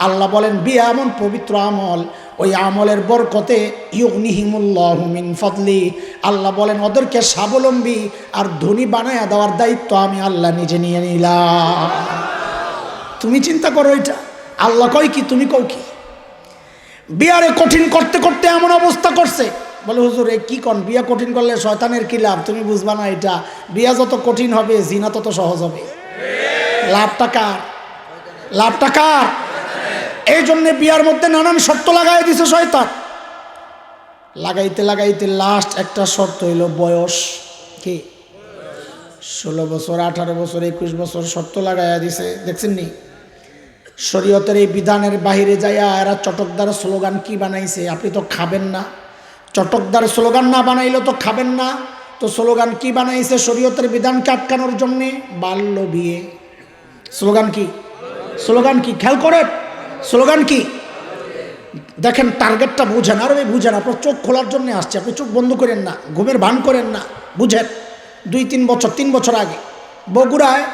আল্লাহ বলেন বিয়ে এমন পবিত্র আমল, ওই আমলের বরকতে ইউগনিহিমুল্লাহু মিন ফাদলি, আল্লাহ বলেন ওদেরকে স্বাবলম্বী আর ধনী বানায়া দেওয়ার দায়িত্ব আমি আল্লাহ নিজে নিয়ে নিলাম। তুমি চিন্তা করো, এটা আল্লাহ কয় কি, তুমি কও কি? বিয়ারে কঠিন করতে করতে এমন অবস্থা করছে, বলে হুজুর এ কি কন, বিয়া কঠিন করলে শয়তানের কি লাভ? তুমি বুঝবা না এটা, বিয়া যত কঠিন হবে জিনা তত সহজ হবে। লাভটা কার? লাভটা কার? এই জন্যে বিয়ার মধ্যে নানান শর্ত লাগাই দিছে শয়তান। লাগাইতে লাগাইতে লাস্ট একটা শর্ত হইল বয়স। কি? 16 বছর, 18 বছর, 21 বছর শর্ত লাগাইয়া দিছে। দেখছেন নি? শরীয়তের এই বিধানের বাহিরে যাইয়া এরা চটকদার স্লোগান কি বানাইছে, আপনি তো খাবেন না। চটকদার স্লোগান না বানাইলে তো খাবেন না, তো স্লোগান কি বানাইছে শরীয়তের বিধানকে আটকানোর জন্যে? বাল্য বিয়ে। স্লোগান কি? স্লোগান কি? খেয়াল করেন স্লোগান কি? দেখেন টার্গেটটা বুঝেন। আর ওই বুঝেন, আপনার চোখ খোলার জন্য আসছে, আপনি চোখ বন্ধ করেন না, ঘুমের ভান করেন না, বুঝেন 2-3 বছর 3 বছর আগে বগুড়ায়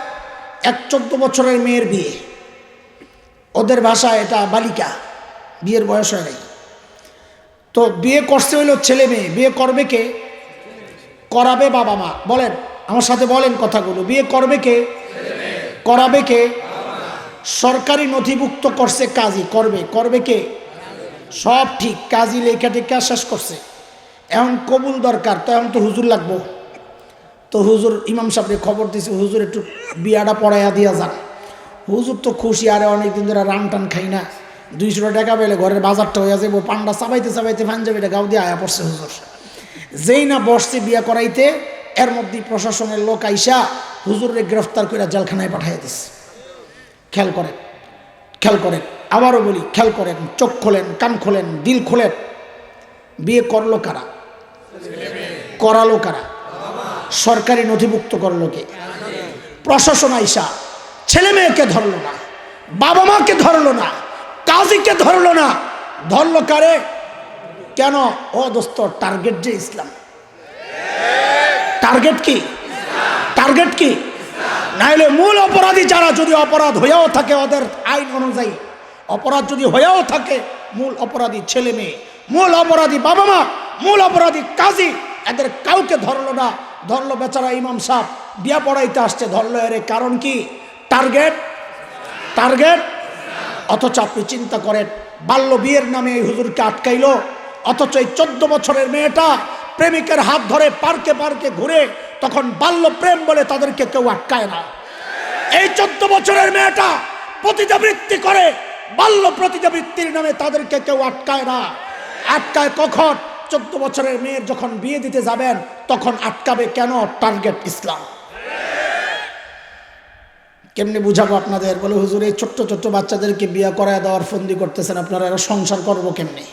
এক 14 বছরের মেয়ের বিয়ে, ওদের ভাষায় এটা বালিকা, বিয়ের বয়স হয় নাই। তো বিয়ে করছে হইলো ছেলে মেয়ে, বিয়ে করবে কে? করাবে বাবা মা। বলেন আমার সাথে বলেন কথাগুলো, বিয়ে করবে কে? করাবে কে? সরকারি নথিভুক্ত করছে কাজী, করবে কে? সব ঠিক, কাজী লেখা টেখা শেষ করছে, এখন কবুল দরকার। তো এখন তো হুজুর লাগবো, তো হুজুর ইমাম সাহেবকে খবর দিয়েছে, হুজুর একটু বিয়াটা পড়াইয়া দিয়া যান। হুজুর তো খুশি, আরে অনেকদিন ধরে রান টান খাই না, 200 টাকা পেলে ঘরের বাজারটা হইয়া যাবো। পান্ডা চাবাইতে চাবাইতে পাঞ্জাবিটা গাও দিয়ে আয়া পড়ছে হুজুর। যেই না বসছে বিয়া করাইতে, এর মধ্যে প্রশাসনের লোক আইসা হুজুরে গ্রেফতার করে জেলখানায় পাঠাইয়া দিচ্ছে। খেয়াল করেন, খেয়াল করেন, আবারও বলি খেয়াল করেন, চোখ খোলেন, কান খোলেন, দিল খোলেন। বিয়ে করলো কারা? করালো কারা? সরকারি নথিভুক্ত করলো কে? প্রশাসন আইসা ছেলে মেয়েকে ধরলো না, বাবা মাকে ধরলো না, কাজীকে ধরলো না, ধরলো কারে? কেন? ও দোস্ত, টার্গেট যে ইসলাম। টার্গেট কি? টার্গেট কি? নাইলে মূল অপরাধী যারা, যদি অপরাধ হয়েও থাকে ওদের আইন অনুযায়ী, অপরাধ যদি হয়েও থাকে, মূল অপরাধী ছেলে মেয়ে, মূল অপরাধী বাবা মা, মূল অপরাধী কাজী, এদের কাউকে ধরলো না। ধরলো বেচারা ইমাম সাহেব, বিয়া পড়াইতে আসছে, ধরলো এর কারণ কি? Target, target. অথচ আপনি চিন্তা করেন, বাল্য বিয়ের নামে এই হুজুরকে আটকাইলো, অথচ এই 14 বছরের মেয়েটা প্রেমিকের হাত ধরে পার্কে পার্কে ঘুরে, তখন বাল্য প্রেম বলে তাদেরকে কেউ আটকায় না। এই 14 বছরের মেয়েটা পতিতাবৃত্তি করে, বাল্য পতিতাবৃত্তির নামে তাদেরকে কেউ আটকায় না। আটকায় কখন? 14 বছরের মেয়ের যখন বিয়ে দিতে যাবেন তখন আটকাবে। কেন? টার্গেট ইসলাম। কেমনে বুঝাবো আপনাদের? বলে হুজুর এই ছোট্ট ছোট্ট বাচ্চাদেরকে বিয়ে করায় দেওয়ার ফন্দি করতেছেন আপনারা, এরা সংসার করবো কেমনে?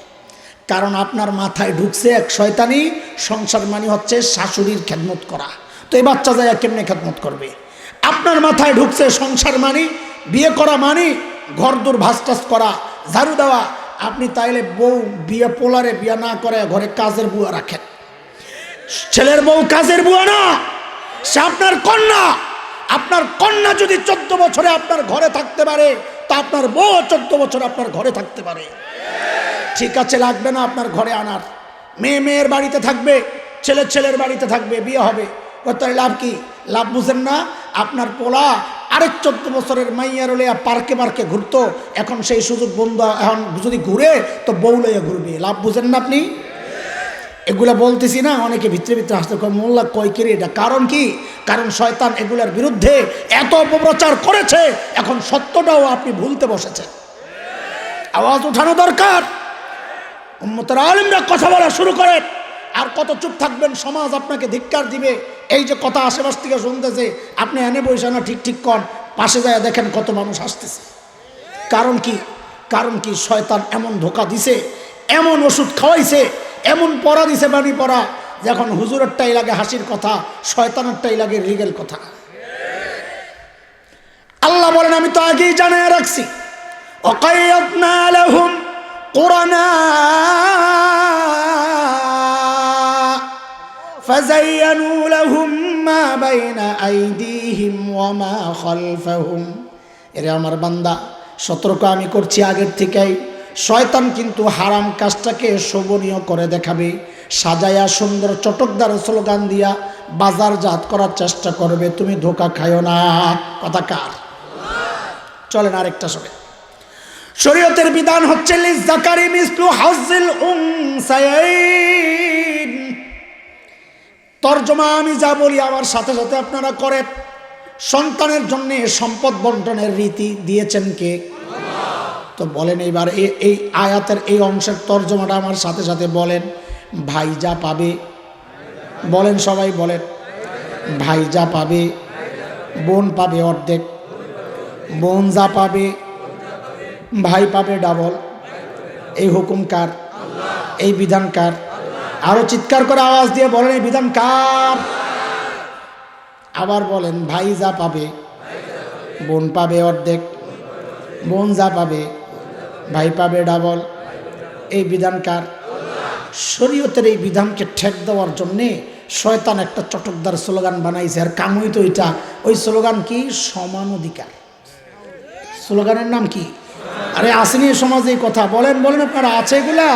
কারণ আপনার মাথায় ঢুকছে এক শয়তানি, সংসার মানে হচ্ছে শাশুড়ির খেদমত করা। তো এই বাচ্চা যায় কেমনে খেদমত করবে? আপনার মাথায় ঢুকছে সংসার মানে, বিয়ে করা মানে ঘরদোর ভাসটাস করা, ঝাড়ু দেওয়া। আপনি তাইলে বউ বিয়ে পোলারে বিয়ে না করে ঘরে কাজের বুয়া রাখেন। ছেলের বউ কাজের বুয়া না, সে আপনার কন্যা। আপনার কন্যা যদি 14 বছরে আপনার ঘরে থাকতে পারে, তা আপনার বউ 14 বছর আপনার ঘরে থাকতে পারে। ঠিক আছে, লাগবে না আপনার ঘরে আনার। মেয়ে মেয়ের বাড়িতে থাকবে, ছেলে ছেলের বাড়িতে থাকবে, বিয়ে হবে। তার লাভ কি? লাভ বুঝেন না? আপনার পোলা আরেক 14 বছরের মাইয়ার লইয়া পার্কে পার্কে ঘুরতো, এখন সেই সুযোগ বন্ধ। এখন যদি ঘুরে তো বউ লইয়া ঘুরবে। লাভ বুঝেন না আপনি? এগুলা বলতেছি না, অনেকে ভিতরে ভিতরে হাসতে কয় মোল্লা কয় কিরে এটা। কারণ কি? কারণ শয়তান এগুলার বিরুদ্ধে এত অপপ্রচার করেছে, এখন সত্যটাও আপনি ভুলতে বসেছেন। আওয়াজ উঠানো দরকার। উম্মতের আলেমরা কথা বলা শুরু করেন। আর কত চুপ থাকবেন? সমাজ আপনাকে ধিক্কার দিবে। এই যে কথা আশেপাশ থেকে শুনতেছে, আপনি এনে বসে না ঠিক ঠিক কন, পাশে যায় দেখেন কত মানুষ হাসতেছে। কারণ কি? কারণ কি? শয়তান এমন ধোকা দিছে, এমন ওষুধ খাওয়াইছে, এমন পড়া দিছে, বাণী পড়া, যখন হুজুরেরটাই লাগে হাসির কথা, শয়তানেরটাই লাগে রিগেল কথা। আল্লাহ বলেন আমি তো আগেই জানিয়ে রাখছি, ওয়াকাইয়াদনা লাহুম কুরানা ফাযায়্যানু লাহুম মা বাইনা আইদিহিম ওয়া মা খালফাহুম। এরে আমার বান্দা, সতর্ক আমি করছি আগের থেকেই। শয়তান কিন্তু হারাম কাজটাকে শোভনীয় করে দেখাবে, সাজায়া সুন্দর চটকদার স্লোগান দিয়া বাজারজাত করার চেষ্টা করবে। তুমি ধোকা খায়ো না। কথা কার? চলেন আরেকটা শোনে। শরীয়তের বিধান হচ্ছে লিযাকারি মিসলু হাজ্জিল উনসায়াইন। তরজমা আমি যা বলি আমার সাথে সাথে আপনারা করেন। সন্তানের জন্য সম্পদ বন্টনের রীতি দিয়েছেন কে? তো বলেন এইবার এই আয়াতের এই অংশের তরজমাটা আমার সাথে সাথে বলেন। ভাই যা পাবে, বলেন সবাই বলেন, ভাই যা পাবে বোন পাবে অর্ধেক, বোন যা পাবে ভাই পাবে ডাবল। এই হুকুম কার? এই বিধান কার? আরো চিৎকার করে আওয়াজ দিয়ে বলেন এই বিধান কার? আবার বলেন, ভাই যা পাবে বোন পাবে অর্ধেক, বোন যা পাবে ভাই পাবে ডাবল। এই বিধান কার? শরীয়তের এই বিধানকে ঠেক দেওয়ার জন্যে শয়তান একটা চটকদার স্লোগান বানাইছে, আর কামই তো এটা। ওই স্লোগান কি? সমান অধিকার। স্লোগানের নাম কি? আরে আসেনি সমাজে এই কথা, বলেন বলেন আপনারা, আছে এগুলা?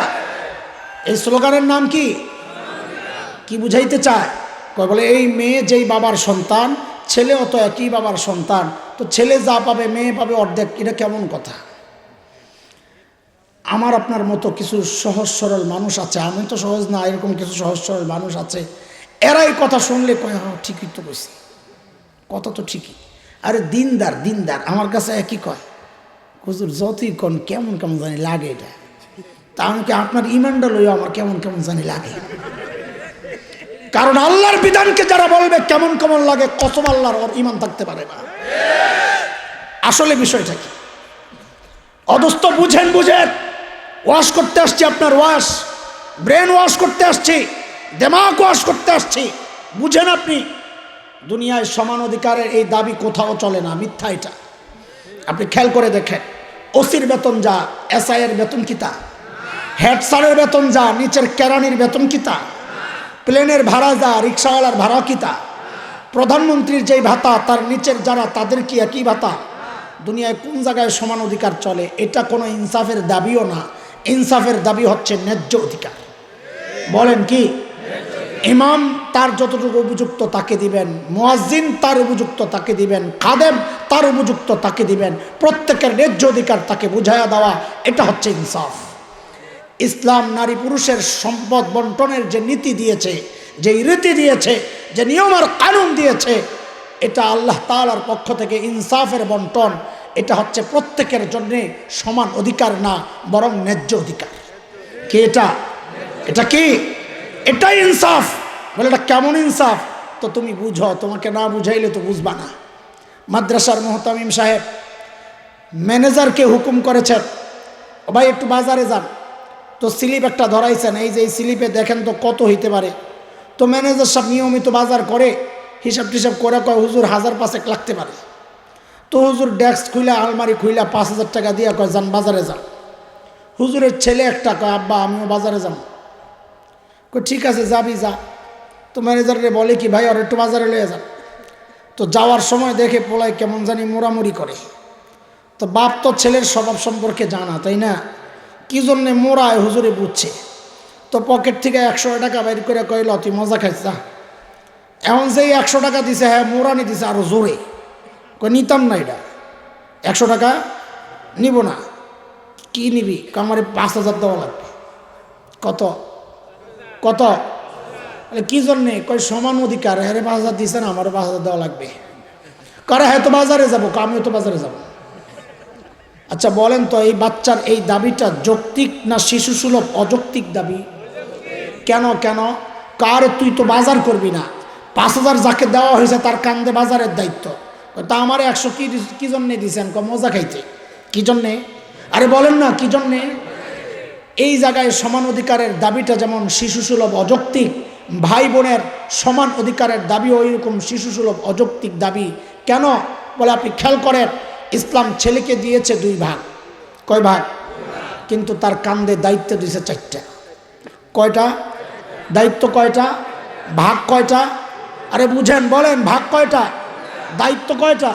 এই স্লোগানের নাম কি? কি বুঝাইতে চায়? কয় বলে এই মেয়ে যেই বাবার সন্তান, ছেলেও তো একই বাবার সন্তান, তো ছেলে যা পাবে মেয়ে পাবে অর্ধেক। এটা কেমন কথা? আমার আপনার মতো কিছু সহজ সরল মানুষ আছে, আমি তো সহজ না, এরকম কিছু সহজ সরল মানুষ আছে, এরাই কথা শুনলে কয় হ্যাঁ ঠিকই তো কইছি, কথা তো ঠিকই। আরে দিনদার দিনদার আমার কাছে একই কয়, হুজুর যতই কোন কেমন কেমন জানি লাগে এটা। তা আমাকে আপনার ইমানটা লইও আমার কেমন কেমন জানি লাগে। কারণ আল্লাহর বিধানকে যারা বলবে কেমন কেমন লাগে, কসম আল্লাহর, ওর ইমান থাকতে পারে না। আসলে বিষয়টা কি? অদস্ত বুঝেন, বুঝেন। ওয়াশ করতে আসছি, আপনার ওয়াশ, ব্রেন ওয়াশ করতে আসছি, দিমাগ ওয়াশ করতে আসছি। বুঝেন আপনি, দুনিয়ায় সমান অধিকারের এই দাবি কোথাও চলে না, মিথ্যা এটা। আপনি খেয়াল করে দেখেন, ওসির বেতন যা, এসআই এর বেতন কিতা, হেড স্যারের বেতন যা, নিচের কেরানির বেতন কিতা, প্লেনের ভাড়া যা, রিক্সাওয়ালার ভাড়া কিতা, প্রধানমন্ত্রীর যেই ভাতা তার নিচের যারা তাদের কি একই ভাতা। দুনিয়ায় কোন জায়গায় সমান অধিকার চলে? এটা কোনো ইনসাফের দাবিও না। ইনসাফের দাবি হচ্ছে ন্যায্য অধিকার। বলেন কি? ইমাম তার যতটুকু উপযুক্ত তাকে দিবেন, মুয়াজ্জিন তার উপযুক্ত তাকে দিবেন, খাদেম তার উপযুক্ত তাকে দিবেন, প্রত্যেকের ন্যায্য অধিকার তাকে বুঝাইয়া দেওয়া, এটা হচ্ছে ইনসাফ। ইসলাম নারী পুরুষের সম্পদ বন্টনের যে নীতি দিয়েছে, যে রীতি দিয়েছে, যে নিয়ম আর কানুন দিয়েছে, এটা আল্লাহ তাআলার পক্ষ থেকে ইনসাফের বন্টন। এটা হচ্ছে প্রত্যেকের জন্যে সমান অধিকার না, বরং ন্যায্য অধিকার। কি এটা? এটা কি? এটাই ইনসাফ। বলে এটা কেমন ইনসাফ? তো তুমি বুঝো, তোমাকে না বুঝাইলে তো বুঝবা না। মাদ্রাসার মুহতামিম সাহেব ম্যানেজারকে হুকুম করেছেন, ও ভাই একটু বাজারে যান, তো স্লিপ একটা ধরাইছেন, এই যে এই স্লিপে দেখেন তো কত হইতে পারে। তো ম্যানেজার সাহেব নিয়মিত বাজার করে, হিসাব টিসাব করে কয় হুজুর 1000-500 লাগতে পারে। তো হুজুর ডেস্ক খুইলা, আলমারি খুইলা 5000 টাকা দিয়া কয় যান বাজারে যান। হুজুরের ছেলে একটা কয় আব্বা আমিও বাজারে যাব। কয় ঠিক আছে যাবি যা। তো ম্যানেজারে বলে কি ভাই আর একটু বাজারে লয়ে যান। তো যাওয়ার সময় দেখে পোলায় কেমন জানি মোড়ামুড়ি করে। তো বাপ তো ছেলের স্বভাব সম্পর্কে জানা, তাই না? কি জন্যে মোড়ায় হুজুরে বুঝছে। তো পকেট থেকে 100 টাকা বের করে কইল তুই মজা খাইছ যা। এমন সেই 100 টাকা দিছে, হ্যাঁ মোড়ানি দিছে আরো জোরে। কই নিতাম না, এটা 100 টাকা নিব না। কি নিবি? আমার 5000 দেওয়া লাগবে। কত কত? কি জন্যে? কই সমান অধিকার। হ্যাঁ 5000 দিছে না, আমারও 5000 দেওয়া লাগবে। কারা হ্যাঁ তো বাজারে যাবো, আমিও তো বাজারে যাব। আচ্ছা বলেন তো, এই বাচ্চার এই দাবিটা যৌক্তিক না শিশু সুলভ অযৌক্তিক দাবি? কেন কেন? কার তুই তো বাজার করবি না, 5000 যাকে দেওয়া হয়েছে তার কান্দে বাজারের দায়িত্ব। তা আমার 100 কি জন্যে দিছেন? মজা খাইতে। কি জন্যে? আরে বলেন না কি জন্যে? এই জায়গায় সমান অধিকারের দাবিটা যেমন শিশু সুলভ অযৌক্তিক, ভাই বোনের সমান অধিকারের দাবি ওই রকম শিশু সুলভ অযৌক্তিক দাবি। কেন? বলে আপনি খেয়াল করেন, ইসলাম ছেলেকে দিয়েছে 2 ভাগ। কয় ভাগ? কিন্তু তার কান্দে দায়িত্ব দিয়েছে 4টা। কয়টা দায়িত্ব? কয়টা ভাগ? কয়টা? আরে বুঝেন, বলেন ভাগ কয়টা, দায়িত্ব কয়টা?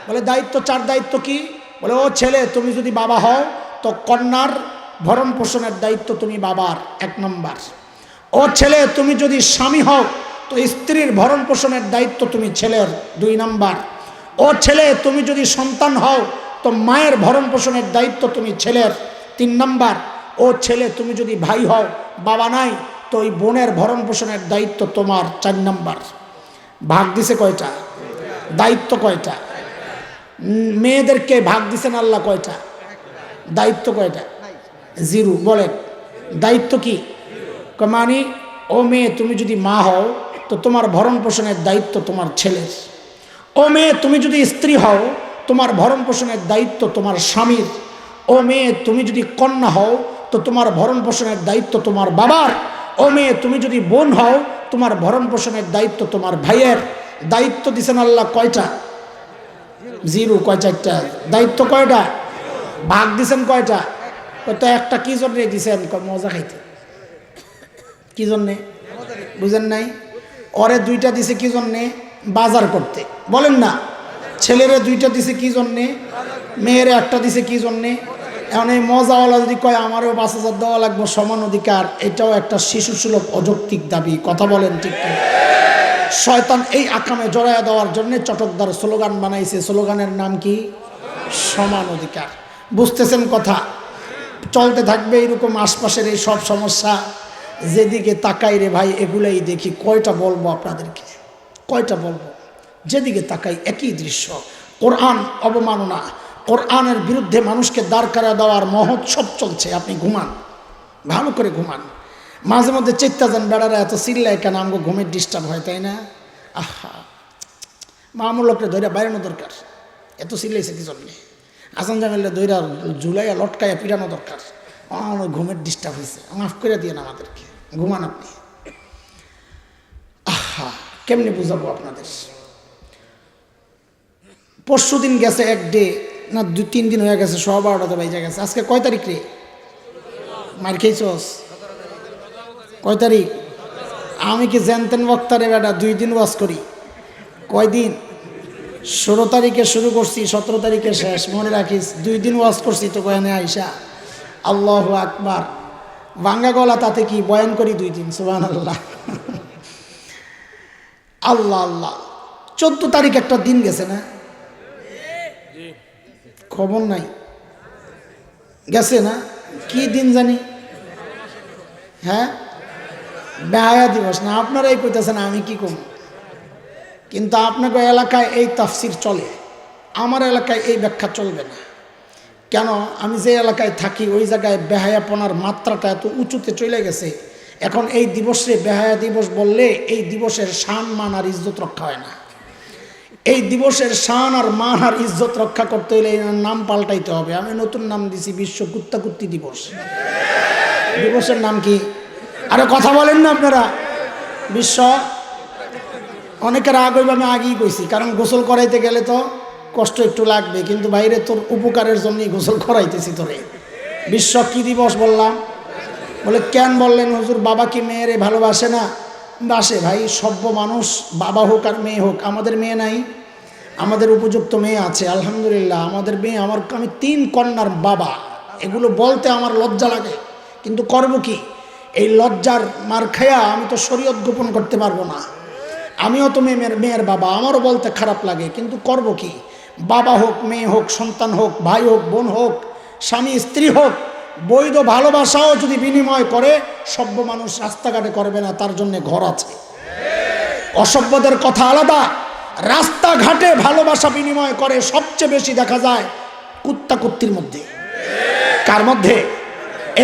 বলে দায়িত্ব 4। দায়িত্ব কি? বলে ও ছেলে তুমি যদি বাবা হও তো কন্যার ভরণ পোষণের দায়িত্ব তুমি বাবার 1 নম্বর। ও ছেলে তুমি যদি স্বামী হও তো স্ত্রীর ভরণ পোষণের দায়িত্ব তুমি ছেলের 2 নম্বর। ও ছেলে তুমি যদি সন্তান হও তো মায়ের ভরণ পোষণের দায়িত্ব তুমি ছেলের 3 নম্বর। ও ছেলে তুমি যদি ভাই হও, বাবা নাই, তো ওই বোনের ভরণ পোষণের দায়িত্ব তোমার 4 নম্বর। ভাগ দিছে কয়টা? দায়িত্ব কয়টা? মেয়েদেরকে ভাগ দিছেন আল্লাহ কয়টা? দায়িত্ব কয়টা? 0। বলেন দায়িত্ব কি? মানে ও মেয়ে তুমি যদি মা হও তো তোমার ভরণ পোষণের দায়িত্ব তোমার ছেলের। ও মেয়ে তুমি যদি স্ত্রী হও তোমার ভরণ পোষণের দায়িত্ব তোমার স্বামীর। ও মেয়ে তুমি যদি কন্যা হও তো তোমার ভরণ পোষণের দায়িত্ব তোমার বাবার। ও মেয়ে তুমি যদি বোন হও তোমার ভরণ পোষণের দায়িত্ব তোমার ভাইয়ের। দায়িত্ব দিছেন আল্লাহ কয়টা? 0। কয়? 4টা। দায়িত্ব কয়টা? ভাগ দিছেন কয়টা? তো একটা। কি জন্যে দিছেন? মজা খাইতে। কি জন্যে? বুঝেন নাই? ওরে দুইটা দিছে কি জন্যে? বাজার করতে, বলেন না। ছেলেরে দুইটা দিছে কি জন্যে? মেয়েরে একটা দিছে কি জন্যে? এখন এই মজাওয়ালা যদি কয় আমারও 5,000 দেওয়া লাগবে সমান অধিকার, এটাও একটা শিশুসুলভ অযৌক্তিক দাবি। কথা বলেন ঠিক কি? শয়তান এই আকামে জড়াইয়া দেওয়ার জন্য চটকদার স্লোগান বানাইছে। স্লোগানের নাম কি? সমান অধিকার। বুঝতেছেন কথা? চলতে থাকবে এরকম আশপাশের এই সব সমস্যা। যেদিকে তাকাই রে ভাই এগুলাই দেখি। কয়টা বলবো আপনাদেরকে, কয়টা বলবো? যেদিকে তাকাই একই দৃশ্য। কোরআন অবমাননা, কোরআনের বিরুদ্ধে মানুষকে দাঁড় করা দেওয়ার মহোৎসব চলছে। আপনি ঘুমান, ভালো করে ঘুমান। মাঝে মধ্যে চেত্তা যান বেড়ারা এত চিল্লায় কেন? আমগো ঘুমের ডিস্টার্ব হয়, তাই না? আহা, মামুল লোকটা ধৈর্য বাইরানো দরকার। এত চিল্লাইছে কি জন্যে? আসান জামিল্লা ধৈর্য ঝুলাইয়া লটকাইয়া পিরানো দরকার। ঘুমের ডিস্টার্ব হয়েছে, মাফ করে দিয়ে আমাদেরকে। ঘুমান আপনি। আহা, কেমনি বুঝাবো আপনাদের? পরশু দিন গেছে এক ডে না 2-3 দিন হয়ে গেছে, 12:30 বাজে গেছে। আজকে কয় তারিখ রে? মার খেয়েছস? কয় তারিখ? আমি কি জানতেন বক্তারে বেটা 2 দিন ওয়াজ করি? কয়দিন? 16 তারিখে শুরু করছি, 17 তারিখে শেষ। মনে রাখিস 2 দিন ওয়াজ করছি তো বয়ানে আইসা। আল্লাহু আকবার। ভাঙ্গা গলা তাতে কি, বয়ান করি 2 দিন। সুবহানাল্লাহ। আল্লাহ আল্লাহ। 14 তারিখ একটা দিন গেছে না? খবর নাই, গেছে না? কি দিন জানি? হ্যাঁ, বেহায়া দিবস না? আপনারাই কইতেছেন, আমি কি কম। কিন্তু আপনাকে এলাকায় এই তাফসির চলে, আমার এলাকায় এই ব্যাখ্যা চলবে না। কেন? আমি যে এলাকায় থাকি ওই জায়গায় বেহায়াপনার মাত্রাটা এত উঁচুতে চলে গেছে। এখন এই দিবসে বেহায়া দিবস বললে এই দিবসের শান মান আর ইজ্জত রক্ষা হয় না। এই দিবসের শান আর মান আর ইজ্জত রক্ষা করতে হলে নাম পাল্টাইতে হবে। আমি নতুন নাম দিছি বিশ্ব কুত্তাকুত্তি দিবস। দিবসের নাম কি? আরে কথা বলেন না আপনারা। বিশ্ব, অনেকের আগ হইবে, আমি আগেই কইছি। কারণ গোসল করাইতে গেলে তো কষ্ট একটু লাগবে, কিন্তু বাইরে তোর উপকারের জন্যই গোসল করাইতেছি তোরে। বিশ্ব কি দিবস বললাম? বলে কেন বললেন হুজুর? বাবা কি মেয়েরে ভালোবাসে না? বাসে ভাই, সভ্য মানুষ, বাবা হোক আর মেয়ে হোক। আমাদের মেয়ে নাই? আমাদের উপযুক্ত মেয়ে আছে আলহামদুলিল্লাহ। আমাদের মেয়ে, আমি 3 কন্যার বাবা। এগুলো বলতে আমার লজ্জা লাগে, কিন্তু করব কি? এই লজ্জার মার খায়া আমি তো শরীয়ত গোপন করতে পারবো না। আমিও তো মেয়ের বাবা, আমারও বলতে খারাপ লাগে, কিন্তু করব কি? বাবা হোক, মেয়ে হোক, সন্তান হোক, ভাই হোক, বোন হোক, স্বামী স্ত্রী হোক, বৈধ ভালোবাসাও যদি বিনিময় করে, সভ্য মানুষ রাস্তাঘাটে করবে না, তার জন্য ঘর আছে। অসভ্যদের কথা আলাদা, রাস্তাঘাটে ভালোবাসা বিনিময় করে সবচেয়ে বেশি দেখা যায় কুত্তা কুত্তির মধ্যে। কার মধ্যে?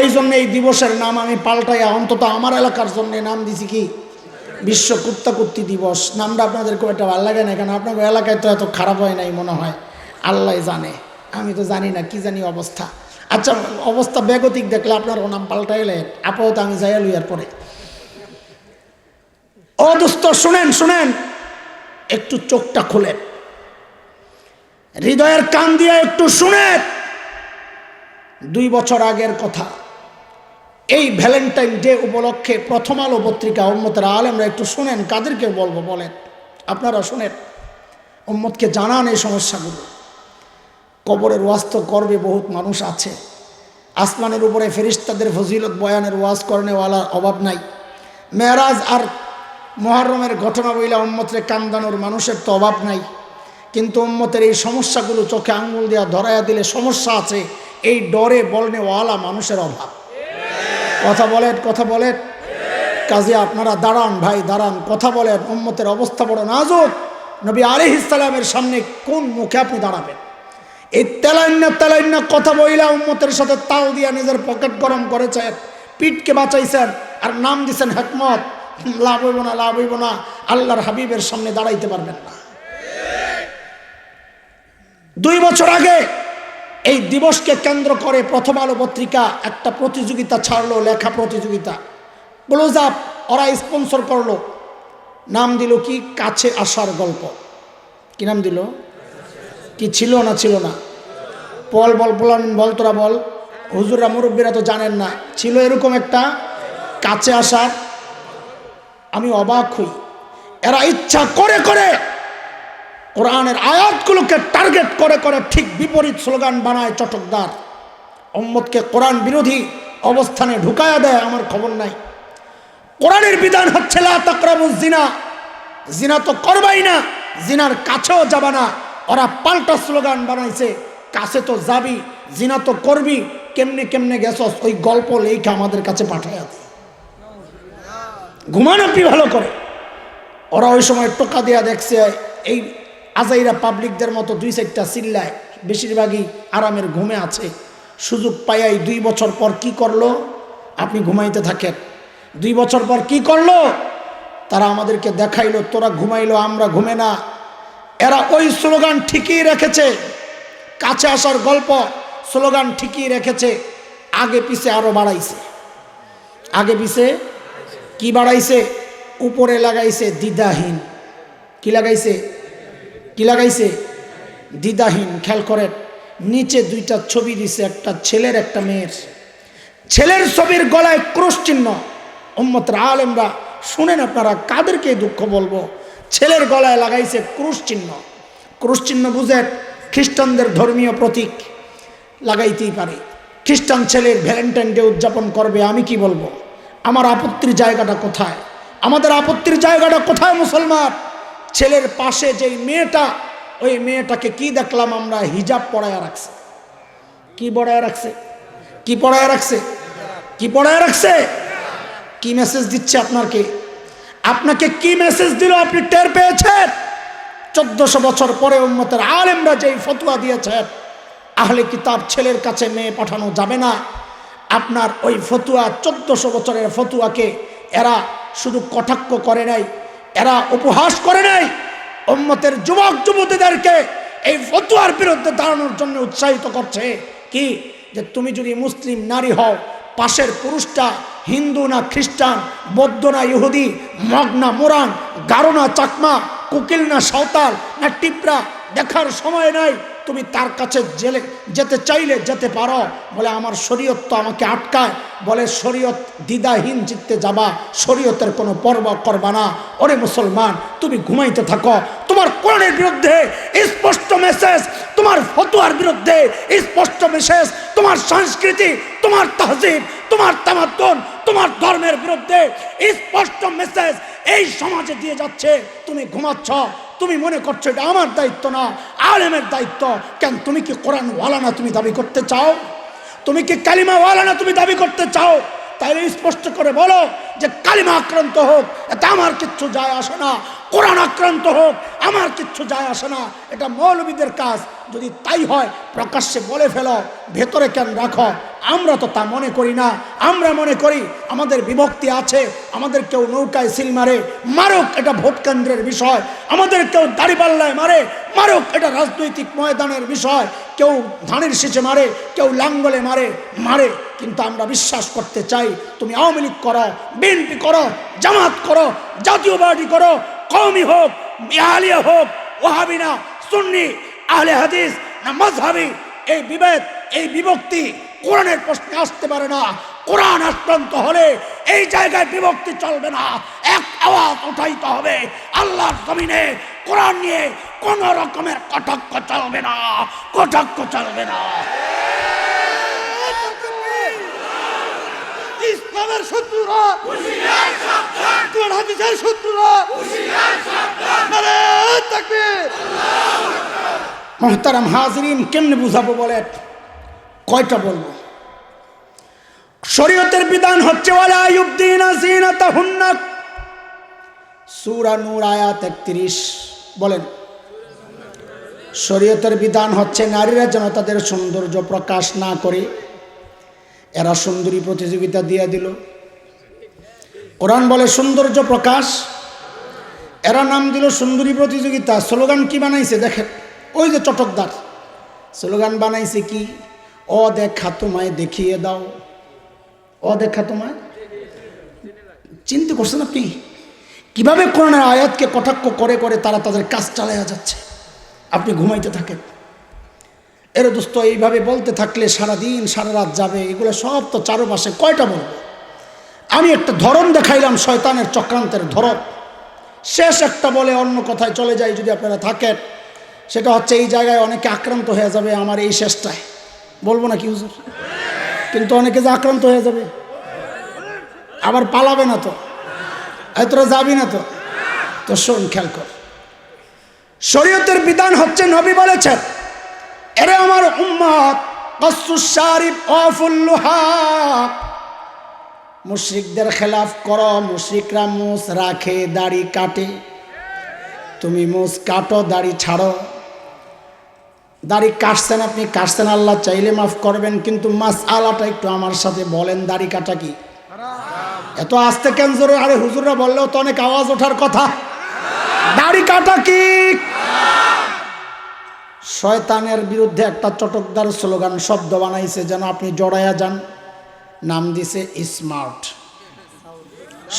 এই জন্য এই দিবসের নাম আমি পাল্টাইয়া অন্তত আমার এলাকার জন্য নাম দিছি কি? বিশ্ব কুত্তাকুত্তি দিবস। নামটা আপনাদের খুব একটা ভালো লাগে না, কেন আপনাদের এলাকায় তো এত খারাপ হয় নাই মনে হয়, আল্লাহ জানে। আমি তো জানি না কি জানি অবস্থা। আচ্ছা, অবস্থা বেগতিক দেখলে আপনারও নাম পাল্টাইলেন। আপাতত আমি যাইয়া লইয়ার পরে। ও দোস্ত, শুনেন শুনেন, একটু চোখটা খোলেন, হৃদয়ের কান দিয়ে একটু শুনেন। 2 বছর আগের কথা, এই ভ্যালেন্টাইন ডে উপলক্ষে প্রথম আলো পত্রিকা, উম্মতের আলেমরা একটু শুনেন। কাদেরকে বলবো বলেন? আপনারা শুনেন, উম্মতকে জানান এই সমস্যাগুলো। কবরের ওয়াজ তো করবে বহুত মানুষ আছে। আসমানের উপরে ফেরেশতাদের ফজিলত বয়ানের ওয়াজ করেনেওয়ালার অভাব নাই। মেরাজ আর মুহররমের ঘটনা বইলা উম্মতরে কান্দানোর মানুষের তো অভাব নাই। কিন্তু উম্মতের এই সমস্যাগুলো চোখে আঙ্গুল দিয়া ধরাইয়া দিলে সমস্যা আছে, এই ডরে বলনেওয়ালা মানুষের অভাব। কথা বলেন, কথা বলেন। কাজে আপনারা দাঁড়ান ভাই, দাঁড়ান, কথা বলেন। উম্মতের অবস্থা বড় নাজুক। নবী আলাইহিস সালামের সামনে কোন মুখে আপনি দাঁড়াবেন? এই তেলাইন্না কথা বইলা উম্মতের সাথে তাল দিয়া নিজের পকেট গরম করেছেন, পিঠকে বাঁচাইছেন, আর নাম দিছেন হিকমত। লাভ হইব না, লাভ হইব না। আল্লাহর হাবিবের সামনে দাঁড়াইতে পারবেন না। 2 বছর আগে এই দিবসকে কেন্দ্র করে প্রথম আলো পত্রিকা একটা প্রতিযোগিতা ছাড়লো, লেখা প্রতিযোগিতা। ক্লোজ আপ ওরা স্পন্সর করলো। নাম দিল কি? কাছে আসার গল্প। কি নাম দিল? কি ছিল না ছিল না? বল বল বল, তোরা বল। হুজুররা মুরব্বীরা তো জানেন না। ছিল এরকম একটা কাছে আসার। আমি অবাক হই, এরা ইচ্ছা করে করে কোরআনের আয়াতগুলোকে টার্গেট করে করে ঠিক বিপরীত স্লোগান বানায় চটকদার। উম্মতকে কোরআন বিরোধী অবস্থানে ঢুকায়া দেয়। আমার খবর নাই। কোরআনের বিধান হচ্ছে লা তাকরাবুজ জিনা, জিনা তো করবাই না, জিনার কাছেও যাবা না। ওরা পাল্টা স্লোগান বানাইছে, কাছে তো যাবি, জিনা তো করবি, কেমনে কেমনে গেছস ওই গল্প লেখা আমাদের কাছে পাঠায়। ঘুমান আপনি ভালো করে। ওরা ওই সময় টোকা দেয়া দেখছে এই আজাইরা পাবলিকদের মতো 2-4টা চিল্লায়, বেশিরভাগই আরামের ঘুমে আছে। সুযোগ পাইয়াই 2 বছর পর কি করলো? আপনি ঘুমাইতে থাকেন। 2 বছর পর কি করলো? তারা আমাদেরকে দেখাইলো তোরা ঘুমাইলো, আমরা ঘুমে না। এরা ওই স্লোগান ঠিকই রেখেছে, কাছে আসার গল্প স্লোগান ঠিকই রেখেছে, আগে পিছে আরো বাড়াইছে। আগে পিছে কি বাড়াইছে? উপরে লাগাইছে দ্বিধাহীন। কি লাগাইছে? কি লাগাইছে? দ্বিধাহীন। খেয়াল করেন, নিচে 2টা ছবি দিছে, একটা ছেলের একটা মেয়ের। ছেলের ছবির গলায় ক্রস চিহ্ন। উম্মতের আলেমরা শুনেন, আপনারা কাদেরকে দুঃখ বলবো, ছেলের গলায় লাগাইছে ক্রুশ চিহ্ন। ক্রুশ চিহ্ন বুঝেন, খ্রিস্টানদের ধর্মীয় প্রতীক, লাগাইতেই পারে। খ্রিস্টান ছেলের ভ্যালেন্টাইন ডে উদযাপন করবে, আমি কি বলবো? আমার আপত্তির জায়গাটা কোথায়? আমাদের আপত্তির জায়গাটা কোথায়? মুসলমান ছেলের পাশে যেই মেয়েটা, ওই মেয়েটাকে কি দেখলাম আমরা? হিজাব পরায়া রাখছে। কি পরায়া রাখছে? কি পরায়া রাখছে? কি পরায়া রাখছে? কি মেসেজ দিচ্ছে আপনাকে? আপনাকে কি মেসেজ দিল আপনি টের পেয়েছেন? 1400 বছর পরে উম্মতের আলেমরা যেই ফতোয়া দিয়েছেন, আহলে কিতাব ছেলের কাছে মেয়ে পাঠানো যাবে না, আপনার ওই ফতোয়া 1400 বছরের ফতোয়াকে এরা শুধু কটাক্ষ করে নাই, এরা উপহাস করে নাই। উম্মতের যুবক যুবতীদেরকে এই ফতোয়ার বিরুদ্ধে দাঁড়ানোর জন্য উৎসাহিত করছে। কি? যে তুমি যদি মুসলিম নারী হও, পাশের পুরুষটা হিন্দু না খ্রিস্টান, বৌদ্ধ না ইহুদি, মগ না মোরান, গারো না চাকমা, কুকিল না সাঁওতাল না টিপরা, দেখার সময় নাই। তুমি তার কাছে যেতে চাইলে যেতে পারো। বলে আমার শরীয়ত তো আমাকে আটকায়। বলে শরীয়ত দ্বিধাহীন চিত্তে যাবা, শরীয়তের কোনো পরবা করবা না। ওরে মুসলমান, তুমি ঘুমাইতে থাকো। তোমার কোরআনের বিরুদ্ধে স্পষ্ট মেসেজ, তোমার ফতোয়ার বিরুদ্ধে স্পষ্ট মেসেজ, তোমার সংস্কৃতি, তোমার তাহজিব, তোমার তামাদ্দুন, তোমার ধর্মের বিরুদ্ধে স্পষ্ট মেসেজ এই সমাজে দিয়ে যাচ্ছে। তুমি ঘুমাচ্ছ, তুমি মনে করছো এটা আমার দায়িত্ব না, আলেমের দায়িত্ব। কেন? তুমি কি কোরআন ওয়ালা না তুমি দাবি করতে চাও? তুমি কি কালিমা ওয়ালা না তুমি দাবি করতে চাও? তাইলে স্পষ্ট করে বলো যে কালিমা আক্রান্ত হোক, এটা আমার কিচ্ছু যায় আসে না। কোরআন আক্রান্ত হোক, আমার কিচ্ছু যায় আসে না। এটা মৌলবীদের কাজ। যদি তাই হয় প্রকাশ্যে বলে ফেলো, ভেতরে কেন রাখো? আমরা তো তা মনে করি না। আমরা মনে করি আমাদের বিভক্তি আছে। আমাদের কেউ নৌকায় সিল মারে, মারুক, এটা ভোট কেন্দ্রের বিষয়। আমাদের কেউ দাড়িপাল্লায় মারে, মারুক, এটা রাজনৈতিক ময়দানের বিষয়। কেউ ধানের শীষে মারে, কেউ লাঙ্গলে মারে, মারে। কিন্তু আমরা বিশ্বাস করতে চাই, তুমি আওয়ামী লীগ করো, বিএনপি করো, জামাত করো, জাতীয় পার্টি করো, কওমি হোক, আলিয়া হোক, ওয়াহাবি না সুন্নি, আহলে হাদিস না মাযহাবি, এই বিভেদ, এই বিভক্তি কোরআনের প্রশ্নে আসতে পারে না। কোরআন আক্রান্ত হলে এই জায়গায় বিভক্তি চলবে না, এক আওয়াজ উঠাইতে হবে। আল্লাহর জমিনে কোরআন নিয়ে কোন রকমের কটাক্ষ চলবে না, কটাক্ষ চলবে না। ইসলামের শত্রুরা হুঁশিয়ার, সাবধান। কোরআন হাদিসের শত্রুরা হুঁশিয়ার, সাবধান। নারে তাকবীর, আল্লাহু আকবার। মুহতারাম হাজিরিন, কেমনে বুঝাবো বলেন? কয়টা বলবো? শরীয়তের বিধান হচ্ছে ওয়ালা ইউবদিনা যিনাতাহুন্না, সূরা নূর আয়াত 31। বলেন, শরীয়তের বিধান হচ্ছে নারীরা যেন তাদের সৌন্দর্য প্রকাশ না করে। এরা সুন্দরী প্রতিযোগিতা দিয়ে দিল। কোরআন বলে সৌন্দর্য প্রকাশ, এরা নাম দিল সুন্দরী প্রতিযোগিতা। স্লোগান কি বানাইছে দেখেন, ওই যে চটকদার স্লোগান বানাইছে কি? ও দেখা তোমায় দেখিয়ে দাও, ও দেখা তোমায়। চিন্তা করছেন আপনি কিভাবে কোরআনের আয়াতকে কটাক্ষ করে করে তারা তাদের কাজ চালাইয়া যাচ্ছে? আপনি ঘুমাইতে থাকেন। এর দোস্ত এইভাবে বলতে থাকলে সারাদিন সারা রাত যাবে। এগুলো সব তো চারপাশে, কয়টা বলবো? আমি একটা ধরন দেখাইলাম, শয়তানের চক্রান্তের ধরন। শেষ একটা বলে অন্য কথায় চলে যাই, যদি আপনারা থাকেন, সেটা হচ্ছে এই জায়গায় অনেকে আক্রান্ত হয়ে যাবে আমার এই শেষটায়, বলবো না কি হুজুর? কিন্তু অনেকে যে আক্রান্ত হয়ে যাবে, আবার পালাবে না তো, তোরা যাবি না তো। তো শোন, খেয়াল কর, শরীয়তের বিধান হচ্ছে, নবী বলেছেন, এরে আমার উম্মত, কাসসুস শারিব ওয়াফুল লুহাক, মুশরিকদের খেলাফ করো। মুশরিকরা মুছ রাখে, দাড়ি কাটে, তুমি মুছ কাটো, দাড়ি ছাড়ো। দাড়ি কাটছেন আপনি, কাটছেন, আল্লাহ চাইলে মাফ করবেন, কিন্তু মাসআলাটা একটু আমার সাথে বলেন, দাড়ি কাটা কি? এত আস্তে কেন জোরে? আরে হুজুররা বললেও তো অনেক আওয়াজ ওঠার কথা। দাড়ি কাটা কি? শয়তানের বিরুদ্ধে একটা চটকদার স্লোগান শব্দ বানাইছে, যেন আপনি জড়াইয়া যান, নাম দিছে স্মার্ট।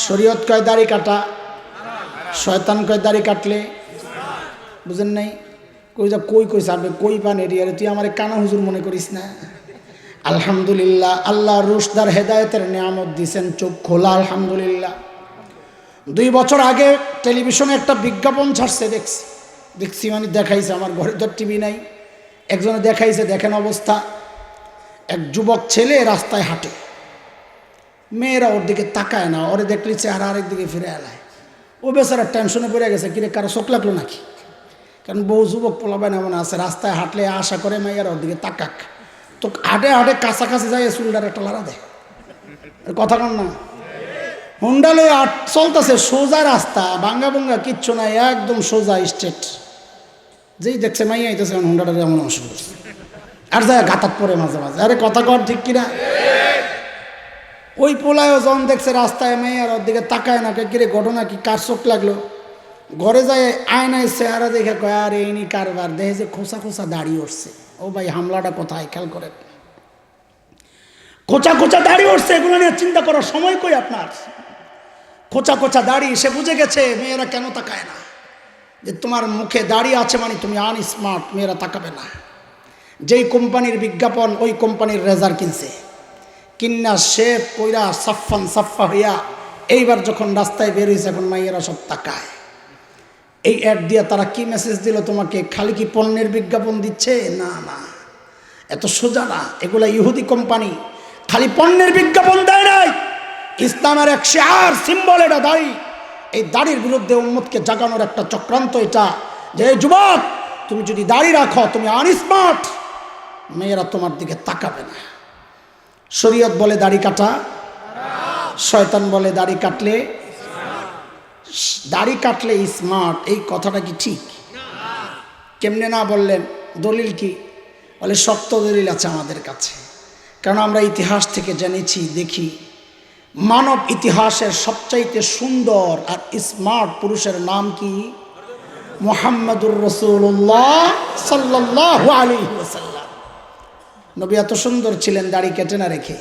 শরীয়ত কয় দাড়ি কাটা, শয়তান কয় দাড়ি কাটলে, বুঝেন নাই? কই যা কই কই সারবে, কই পান এরিয়ারে, তুই আমার কানা হুজুর মনে করিস না। আলহামদুলিল্লাহ, আল্লাহ রুশদার হেদায়েতের নিয়ামত দিছেন, চোখ খোলা, আলহামদুলিল্লাহ। 2 বছর আগে টেলিভিশনে একটা বিজ্ঞাপন ছাড়ছে, দেখছি মানে দেখাইছে, আমার ঘরে তো টিভি নাই, একজনে দেখাইছে, দেখেন অবস্থা, এক যুবক ছেলে রাস্তায় হাঁটে, মেয়েরা ওর দিকে তাকায় না, ওরে দেখলি চেহারা আরেক দিকে ফিরে এলায়। ও বেচারা টেনশনে পড়ে গেছে, কিরে কারো চোখ লাগলো নাকি? কারণ বহু যুবক পোলাবেন এমন আছে, রাস্তায় হাঁটলে আশা করে মেয়েরা ওর দিকে তাকাক, তো হাঁটে হাঁটে কাছাকাছি যায়, চুলটার একটা লাড়া দেয়। কথা কন না? হুন্ডা লয়ে চলতেছে, সোজা রাস্তা, ভাঙ্গা ভঙ্গা কিচ্ছু নাই, একদম সোজা স্ট্রেট। যেই দেখছে মাইয়া আইতেছে, হুন্ডাটা এমন অসুখ করছে, আর যায় গাতাত পরে মাঝে মাঝে। আরে কথা কর ঠিক কিনা? ওই পোলায়ও যখন দেখছে রাস্তায় মেয়ে, আর ওর দিকে তাকায় না, কিরে ঘটনা কি, কার চোখ লাগলো? ঘরে যায়, আয়নায় চেহারা দেখে কয়, আর এইনি কারবার, দেখে যে খোসা খোসা দাড়ি উঠছে। ও ভাই, হামলাটা কোথায়? খেয়াল করে, খোঁচা খোঁচা দাড়ি উঠছে, এগুলো নিয়ে চিন্তা করার সময় কই আপনার? খোঁচা খোঁচা দাড়ি, সে বুঝে গেছে মেয়েরা কেন তাকায় না, যে তোমার মুখে দাড়ি আছে মানে তুমি আনস্মার্ট, মেয়েরা তাকাবে না। যেই কোম্পানির বিজ্ঞাপন, ওই কোম্পানির রেজার কিনছে, কিন্না শেফ কইরা সাফান সাফা হইয়া এইবার যখন রাস্তায় বের হয়েছে, এখন মাইয়েরা সব তাকায়। এই অ্যাড দিয়ে তারা কি মেসেজ দিল তোমাকে? খালি কি পণ্যের বিজ্ঞাপন দিচ্ছে? না না, এত সোজা না, এগুলা ইহুদি কোম্পানি খালি পণ্যের বিজ্ঞাপন দেয় নাই, ইসলামের এক শিয়ার সিম্বল এটা দাড়ি। এই দাড়ির বিরুদ্ধে উম্মতকে জাগানোর একটা চক্রান্ত এটা, যে যুবক তুমি যদি দাড়ি রাখো তুমি আনস্মার্ট, মেয়েরা তোমার দিকে তাকাবে না। শরীয়ত বলে দাড়ি কাটা, শয়তান বলে দাড়ি কাটলে স্মার্ট। এই কথাটা কি ঠিক? কেমনে না বললেন? দলিল কি? বলে শক্ত দলিল আছে আমাদের কাছে, কারণ আমরা ইতিহাস থেকে জেনেছি, দেখি মানব ইতিহাসের সবচাইতে সুন্দর আর স্মার্ট পুরুষের নাম কি? মুহাম্মাদুর রাসূলুল্লাহ সাল্লাল্লাহু আলাইহি ওয়াসাল্লাম। নবী এত সুন্দর ছিলেন, দাড়ি কেটে না রেখে।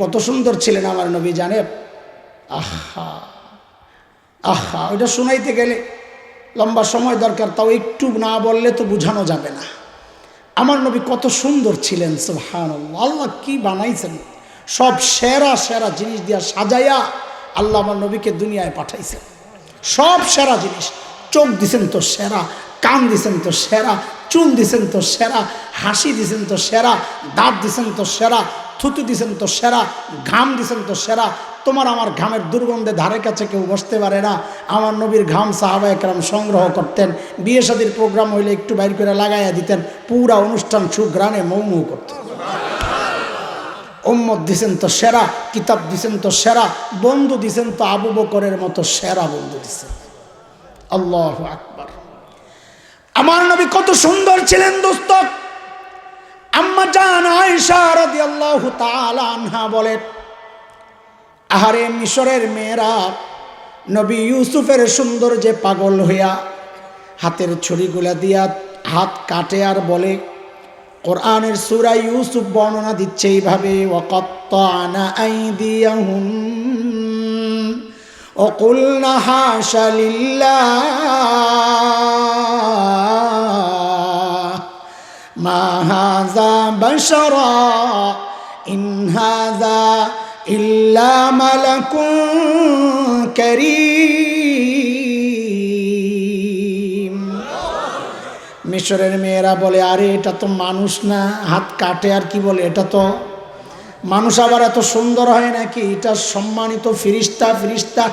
কত সুন্দর ছিলেন আমার নবী জানেন? আহা আহা, ওইটা শোনাইতে গেলে লম্বা সময় দরকার, তাও একটু না বললে তো বোঝানো যাবে না। আমার নবী কত সুন্দর ছিলেন, সুবহানাল্লাহ। আল্লাহ কি বানাইছেন, সব সেরা সেরা জিনিস দিয়া সাজাইয়া আল্লাহ আমার নবীকে দুনিয়ায় পাঠাইছেন। সব সেরা জিনিস, চোখ দিছেন তো সেরা, কান দিছেন তো সেরা, চুল দিছেন তো সেরা, হাসি দিছেন তো সেরা, দাঁত দিছেন তো সেরা, থুতু দিছেন তো সেরা, ঘাম দিছেন তো সেরা। তোমার আমার ঘামের দুর্গন্ধে ধারে কাছে কেউ বসতে পারে না। আমার নবীর ঘাম সাহাবায়ে কেরাম সংগ্রহ করতেন, বিয়ে শাদীর প্রোগ্রাম হইলে একটু বাইর করে লাগাইয়া দিতেন, পুরা অনুষ্ঠান সুঘ্রাণে মৌ মৌ করতেন। উম্মত দিছেন তো সেরা, কিতাব দিছেন তো সেরা, বন্ধু দিছেন তো আবু বকরের মতো সেরা বন্ধু দিছেন। আল্লাহু আকবার। আমার নবী কত সুন্দর ছিলেন দোস্ত। আম্মা জান আয়েশা রাদিয়াল্লাহু তাআলা আনহা বলেন, আহারে মিশরের মেয়েরা নবী ইউসুফের সৌন্দর্যে পাগল হইয়া হাতের ছুরিগুলা দিয়া হাত কাটে আর বলে, কোরআনের সূরা ইউসুফ বর্ণনা দিচ্ছে এইভাবে, ওয়াকাত্তানা আইদিয়াহুম ওয়াকুলনা হাশা লিল্লাহ মা হাযা বাশারা ইন হাযা ইল্লা মালাকুন কারীম। মিশরের মেয়েরা বলে, আরে এটা তো মানুষ না, হাত কাটে আর কি বলে, এটা তো মানুষ, আবার এত সুন্দর হয় নাকি, এটা সম্মানিত ফিরিস্তা। ফিরিস্তা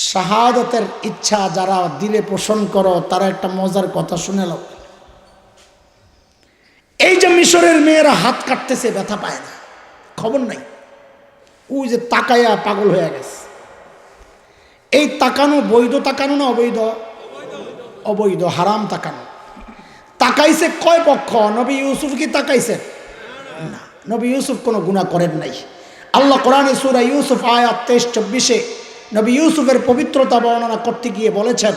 শাহাদাতের ইচ্ছা যারা দিলে পোষণ করো, তারা একটা মজার কথা শুনে নাও। এই যে মিশরের মেয়েরা হাত কাটতেছে, ব্যথা পায় না, খবর নাই, ওই যে তাকায়া পাগল হয়ে গেছে। এই তাকানো বৈধ তাকানো না অবৈধ? অবৈধ, হারাম তাকানো। তাকাইছে কয় পক্ষ? নবী ইউসুফ কি তাকাইছে? না, নবী ইউসুফ কোনো গুনাহ করেন নাই। আল্লাহ কোরআনে সূরা ইউসুফ আয়াত 23-24 নবী ইউসুফের পবিত্রতা বর্ণনা করতে গিয়ে বলেছেন,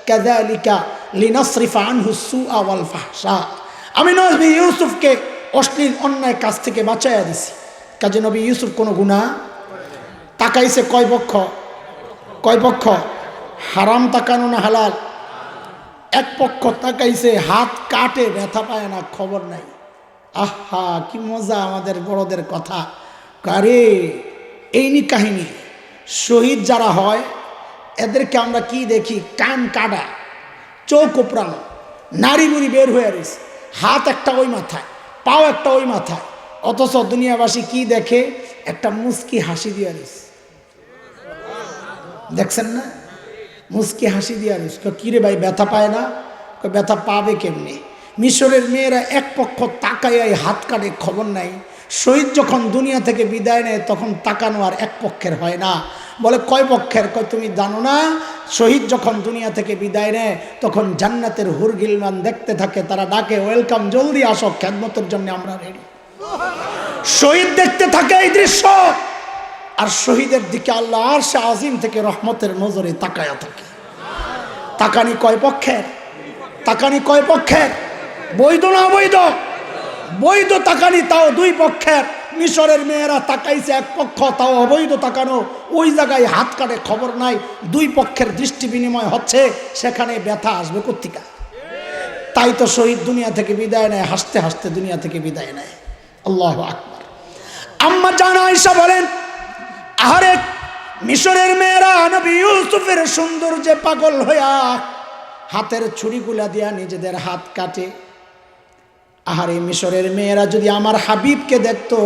কাযালিকা লিনাসরিফা আনহু সুআ ওয়াল ফাহশা। আমি নবী ইউসুফকে অশ্লীল অন্যায় কাজ থেকে বাঁচাইয়া দিছি। কাজে নবী ইউসুফ কোনো গুনাহ। তাকাইছে কয় পক্ষ? কয় পক্ষ? হারাম তাকানো না হালাল? এক পক্ষ তাকাইছে, হাত কাটে, ব্যথা পায় না, খবর নাই। আহা, কি মজা আমাদের বড়দের কথা। কারে এইনি কাহিনী। শহীদ যারা হয় এদেরকে আমরা কি দেখি? কান কাটা, চোখ উপড়ানো, নাড়ি বুড়ি বের হয়ে রয়েছে, হাত একটা ওই মাথায়, পাও একটা ওই মাথায়, অথচ দুনিয়াবাসী কি দেখে? একটা মুস্কি হাসি দিয়ে রয়েছে। দেখছেন না? মুস্কি হাসি দিয়ে রয়েছে। কিরে ভাই, ব্যথা পায় না? ব্যথা পাবে কেমনি? মিশরের মেয়েরা এক পক্ষ তাকায় হাত কাটে, খবর নাই। শহীদ যখন দুনিয়া থেকে বিদায় নেয় তখন তাকানো আর এক পক্ষের হয় না। বলে কয় পক্ষের? কয় তুমি জানো না, শহীদ যখন দুনিয়া থেকে বিদায় নেয় তখন জান্নাতের হুর গিলমান দেখতে থাকে, তারা ডাকে, ওয়েলকাম, জলদি আসো, খেদমতের জন্য আমরা রেডি। শহীদ দেখতে থাকে এই দৃশ্য, আর শহীদের দিকে আল্লাহ আরশে আজিম থেকে রহমতের নজরে তাকায়া থাকে। তাকানি কয় পক্ষের? তাকানি কয় পক্ষের? বৈধ না অবৈধ? বৈধ তাকানি, তাও দুই পক্ষের। মিশরের মেয়েরা তাকাইছে এক পক্ষ, তাও অবৈধ তাকানো। ওই জায়গায় হাত কাটে, খবর নাই। দুই পক্ষের দৃষ্টি বিনিময় হচ্ছে, সেখানে ব্যথা আসবে কোত্থেকে? তাই তো শহীদ দুনিয়া থেকে বিদায় নেয়, হাসতে হাসতে দুনিয়া থেকে বিদায় নেয়। আল্লাহু আকবার। আম্মা জান আয়েশা বলেন, আরে মিশরের মেয়েরা নবী ইউসুফের সৌন্দর্যে পাগল হইয়া হাতের ছুরিগুলা দিয়া নিজেদের হাত কাটে। আহারে মিশরের মেয়েরা যদি আমার হাবিবকে দেখতো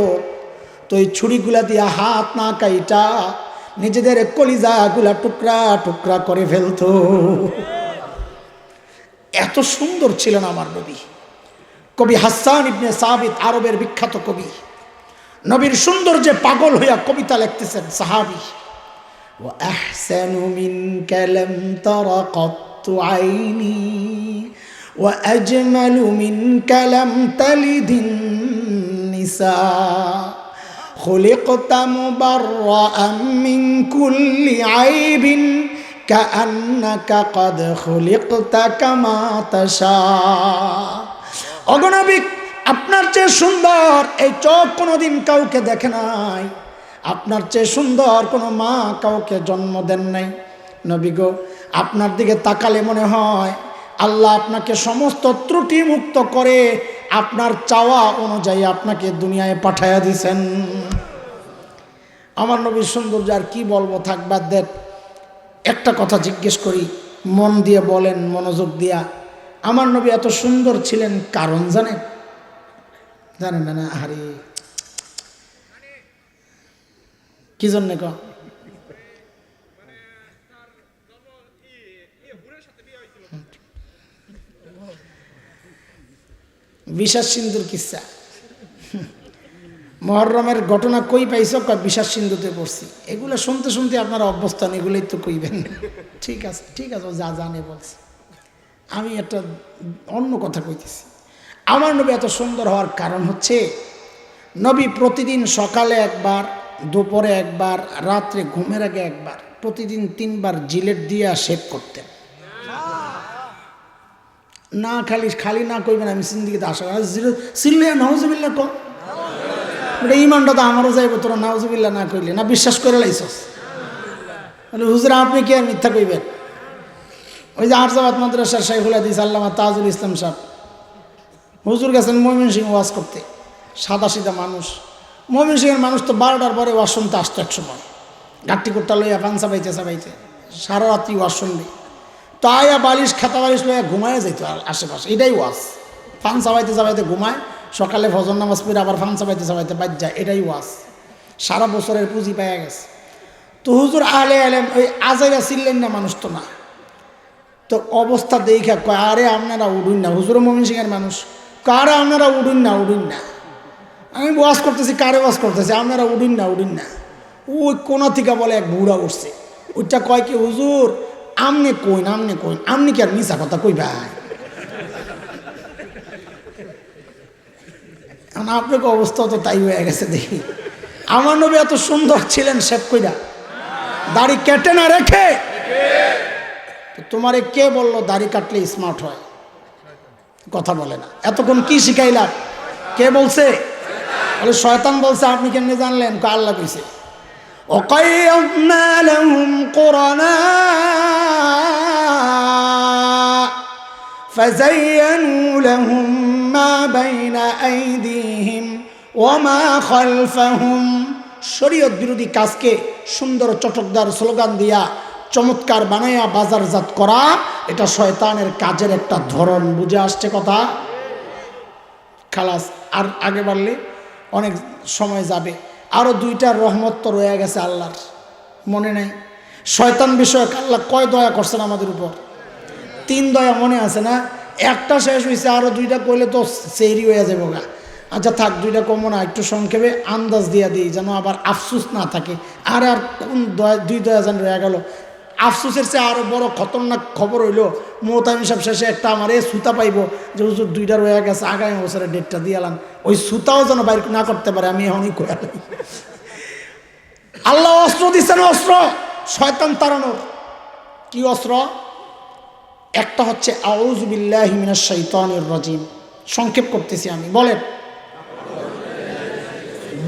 তো এই ছুরিগুলা দিয়া হাত না কাইটা নিজেদের কলিজাগুলা টুকরা টুকরা করে ফেলতো। এত সুন্দর ছিলেন আমার নবী। কবি হাসান ইবনে সাবিত, আরবের বিখ্যাত কবি, নবীর সৌন্দর্যে পাগল হইয়া কবিতা লিখতেছেন। সাহাবী, ওয়া আহসানু মিনকা লাম তারা কাত্তু আইনি ওয়া আজমালু মিনকা লাম তালিদিন নিসা খুলিকতা মুবাররাআন মিন কুল্লি আইবিন কাআন্নাকা ক্বাদ খুলিকতা কামা তাশা। অগণবিক, আপনার চেয়ে সুন্দর এই চোখ কোনোদিন কাউকে দেখে নাই, আপনার চেয়ে সুন্দর কোনো মা কাউকে জন্ম দেন নাই। নবী গো, আপনার দিকে তাকালে মনে হয় আল্লাহ আপনাকে সমস্ত ত্রুটি মুক্ত করে আপনার চাওয়া অনুযায়ী আপনাকে দুনিয়ায় পাঠাইয়া দিছেন। আমার নবীর সৌন্দর্য আর কি বলবো, থাক বাদ দেন। একটা কথা জিজ্ঞেস করি, মন দিয়ে বলেন, মনোযোগ দিয়া। আমার নবী এত সুন্দর ছিলেন কারণ জানেন? জানেন না? না, আরে কি জন্য ক? বিশ্বাস সিন্ধুর কিসা, মুহররমের ঘটনা কই পাইছ? বিশ্বাস সিন্ধুতে পড়ছি। এগুলো শুনতে শুনতে আপনারা অভ্যস্ত, এগুলোই তো কইবেন। ঠিক আছে, ঠিক আছে, যা জানে বলছে। আমি একটা অন্য কথা কইতেছি। আমার নবী এত সুন্দর হওয়ার কারণ হচ্ছে, নবী প্রতিদিন সকালে একবার, দুপুরে একবার, রাত্রে ঘুমের আগে একবার, প্রতিদিন 3 বার জিলেট দিয়া শেভ করতেন। না খালি না কইবেন আমি সিন্দিকে আসা সিল্লে নাউজুবিল্লাহ ক, এটা ইমানটা তো আমারও যাইব, তোরা নাউজুবিল্লাহ না কইলে। না বিশ্বাস করে লাইছস? হুজুরা আপনি কি আর মিথ্যা কইবেন? ওই যে আরজাবাদ মাদ্রাসার শাইখুল হাদিস আল্লামা তাজুল ইসলাম সাহেব হুজুর গেছেন ময়মনসিংহ ওয়াজ করতে। সাদা সিধা মানুষ, ময়মনসিংহের মানুষ তো 12টার পরে ওয়াজ শুনতে আসতো এক সময়, গাঠটি কুট্টা লইয়া পান চাবাইতে চাবাইতে সারা রাত্রি ওয়াজ শুনবে। তো আয়া বালিশ খাতা বালিশ লইয়া ঘুমায় যেত আশেপাশে, এটাই ওয়াজ। ফান চাবাইতে চাবাইতে ঘুমায়, সকালে ফজর নামাজ পড়ে আবার ফান চাবাইতে চাবাইতে বাদ যায়, এটাই ওয়াজ। সারা বছরের পুঁজি পাওয়া গেছে। তো হুজুর আলে আলেম ওই আজাইরা চিনলেন না, মানুষ তো না। তো অবস্থা দেখে কয়, আরে আপনারা উঠুন না, হুজুর ময়মনসিংহের মানুষ, কারে আপনারা উঠুন না উঠুন না। আমি ওয়াজ করতেছি, কারে ওয়াজ করতেছি, আপনারা উঠুন না উঠুন না। ওই কোনা থেকে বলে এক বুড়া উঠছে, ওইটা কয় কি হুজুর আমনে কইন আমনে কইন, আমনি কি আর মিছা কথা কই ভাই? আপনাকে অবস্থা তো তাই হয়ে গেছে দেখি। আমার নবী এত সুন্দর ছিলেন শেভ কইরা, দাড়ি কেটে না রেখে। তোমারে কে বললো দাড়ি কাটলে স্মার্ট হয়? কথা বলে না। এতক্ষণ কি শিখাইলাম? কে বলছে? বলে শয়তান বলছে। আপনি কেমনে জানলেন? আল্লাহ কইছে। وقيضنا لهم قرناء فزينوا لهم ما بين أيديهم وما خلفهم। শরীয়ত বিরোধী কাজকে সুন্দর চটকদার স্লোগান দিয়া চমৎকার বানাইয়া বাজারজাত করা, এটা শয়তানের কাজের একটা ধরন। বুঝে আসছে কথা? খালাস, আর আগে বাড়লে অনেক সময় যাবে। আরও 2টা রহমত তো রয়ে গেছে আল্লাহর, মনে নেই? শয়তান বিষয়ক আল্লাহ কয় দয়া করছেন আমাদের উপর? 3 দয়া মনে আছে না? একটা শেষ হয়েছে, আরও 2টা কইলে তো সেহরি হয়ে যাবো গা। আচ্ছা থাক, 2টা কমো না, একটু সংক্ষেপে আন্দাজ দিয়া দিই যেন আবার আফসুস না থাকে। আর কোন 2 দয়া যেন রয়ে গেল। আফসোসের চেয়ে আরও বড় খতরনাক খবর হইল, মোহতামিম সাহেব শেষে একটা আমার সুতা পাইব যে হুজুর 2টা রয়ে গেছে, আগামী বছরের ডেটটা দিয়ে এলাম। ওই সুতাও যেন বাইর না করতে পারে, আমি এখনই কয়ালাম। আল্লাহ অস্ত্র দিচ্ছেন, অস্ত্র শয়তান তাড়ানোর। কি অস্ত্র? একটা হচ্ছে আউযু বিল্লাহি মিনাশ শাইতানির রাজিম। সংক্ষেপ করতেছি আমি, বলেন।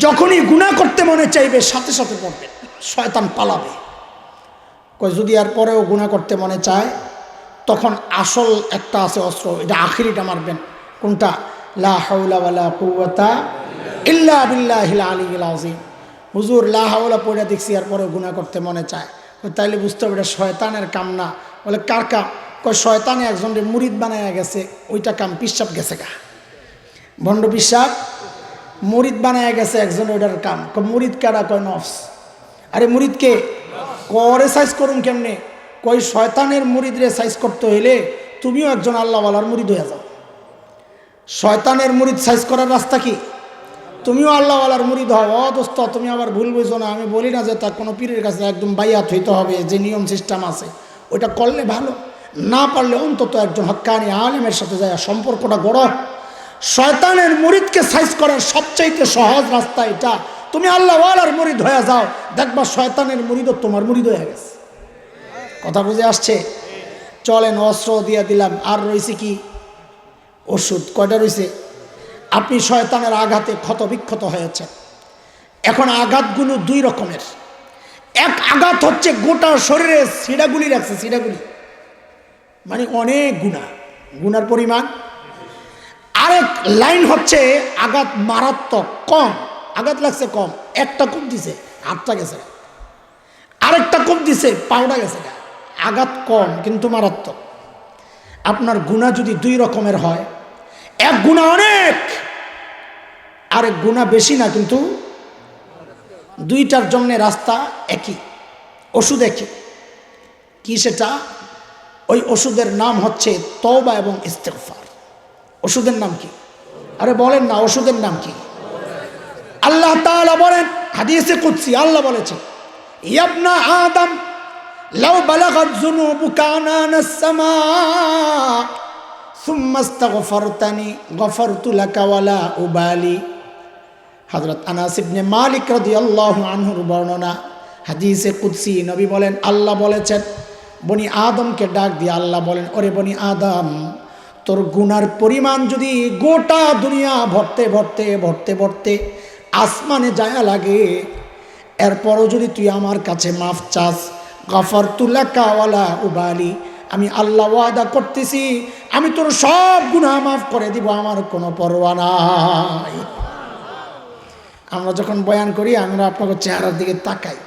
যখনই গুনাহ করতে মনে চাইবে সাথে সাথে পড়বে, শয়তান পালাবে। কই যদি আর পরেও গুনাহ করতে মনে চায়, তখন আসল একটা আছে অস্ত্র, এটা আখিরিটা মারবেন। কোনটা? লা হাওলা ওয়ালা কুওয়াতা ইল্লা বিল্লাহিল আলিয়্যিল আযীম। হুজুর লা হাওলা পড়ে দেখছি আর পরেও গুনাহ করতে মনে চায়, তাইলে বুঝতে হবে এটা শয়তানের কাম না। বলে কার কাম? কয় শয়তানে একজনের মুরিদ বানায়া গেছে, ওইটা কাম পিশাব গেছে গা, ভণ্ড পিশাব মুরিদ বানায়া গেছে একজন, ওইটার কাম। মুরিদ কারা? কয় নফস। আরে মুরিদকে করে সাইজ করুন কেমনে? কই শয়তানের মুরিদরে সাইজ করতে হইলে তুমিও একজন আল্লাহওয়ালার মুরিদ হয়ে যাও। শয়তানের মুরিদ সাইজ করার রাস্তা কি? তুমিও আল্লাহওয়ালার মুরিদ হও। দোস্ত তুমি আবার ভুল বুঝো না, আমি বলি না যে তার কোনো পীরের কাছে একদম বাইয়াত হইতে হবে, যে নিয়ম সিস্টেম আছে ওইটা করলে ভালো। না পারলে অন্তত একজন হক্কানি আলেমের সাথে যায় সম্পর্কটা গড়। শয়তানের মুরিদকে সাইজ করার সবচাইতে সহজ রাস্তা এটা। তুমি আল্লাহওয়ালার মুরিদ হয়ে যাও, দেখবা শয়তানের মুরিদও তোমার মুরিদ হয়ে গেছে। কথা বুঝে আসছে? চলেন, অস্ত্র দিয়ে দিলাম, আর রয়েছে কি? ওষুধ। কয়টা রয়েছে? আপনি শয়তানের আঘাতে ক্ষত বিক্ষত হয়েছেন। এখন আঘাতগুলো 2 রকমের। এক আঘাত হচ্ছে গোটা শরীরে সিডাগুলি রাখছে, সিডাগুলি মানে অনেক গুনার পরিমাণ। আরেক লাইন হচ্ছে আঘাত মারাত্মক, কম আঘাত লাগছে, কম, একটা কূপ দিছে হাতটা গেছে, আরেকটা কূপ দিছে পাউডা গেছে। আঘাত কম কিন্তু মারাত্মক। আপনার গুনাহ যদি 2 রকমের হয়, এক গুনাহ অনেক, আরেক গুনাহ বেশি না, কিন্তু 2টার জন্য রাস্তা একই, ওষুধ একই। কি সেটা? ওই ওষুধের নাম হচ্ছে তওবা এবং ইস্তিগফার। ওষুধের নাম কি? আরে বলেন না, ওষুধের নাম কি? আল্লাহ তাআলা বলেন হাদিসে কুদসি, আল্লাহ বলেছেন, ইয়া আদম লাউ বালাগাত যুনুবুকা আনানাস সামা সুম্মা ইস্তাগফারতানি গফারতু লাকা ওয়ালা উবালি। হযরত আনাস ইবনে মালিক রাদিয়াল্লাহু আনহুর বর্ণনা, হাদিসে কুদসি। নবী বলেন, আল্লাহ বলেছেন, বনি আদমকে ডাক দিয়ে আল্লাহ বলেন, ওরে বনি আদম, তোর গুনার পরিমাণ যদি গোটা দুনিয়া ভরতে ভরতে ভরতে ভরতে আসমানে যায় লাগে, এরপরও যদি তুই আমার কাছে মাফ চাস, গফারতু লাকা ওয়ালা উবালি, আমি আল্লাহ ওয়াদা করতেছি আমি তোর সব গুনাহ মাফ করে দিব, আমার কোনো পরোয়া নাই। আমরা যখন বয়ান করি আমরা আপনাকে চেহারার দিকে তাকাই,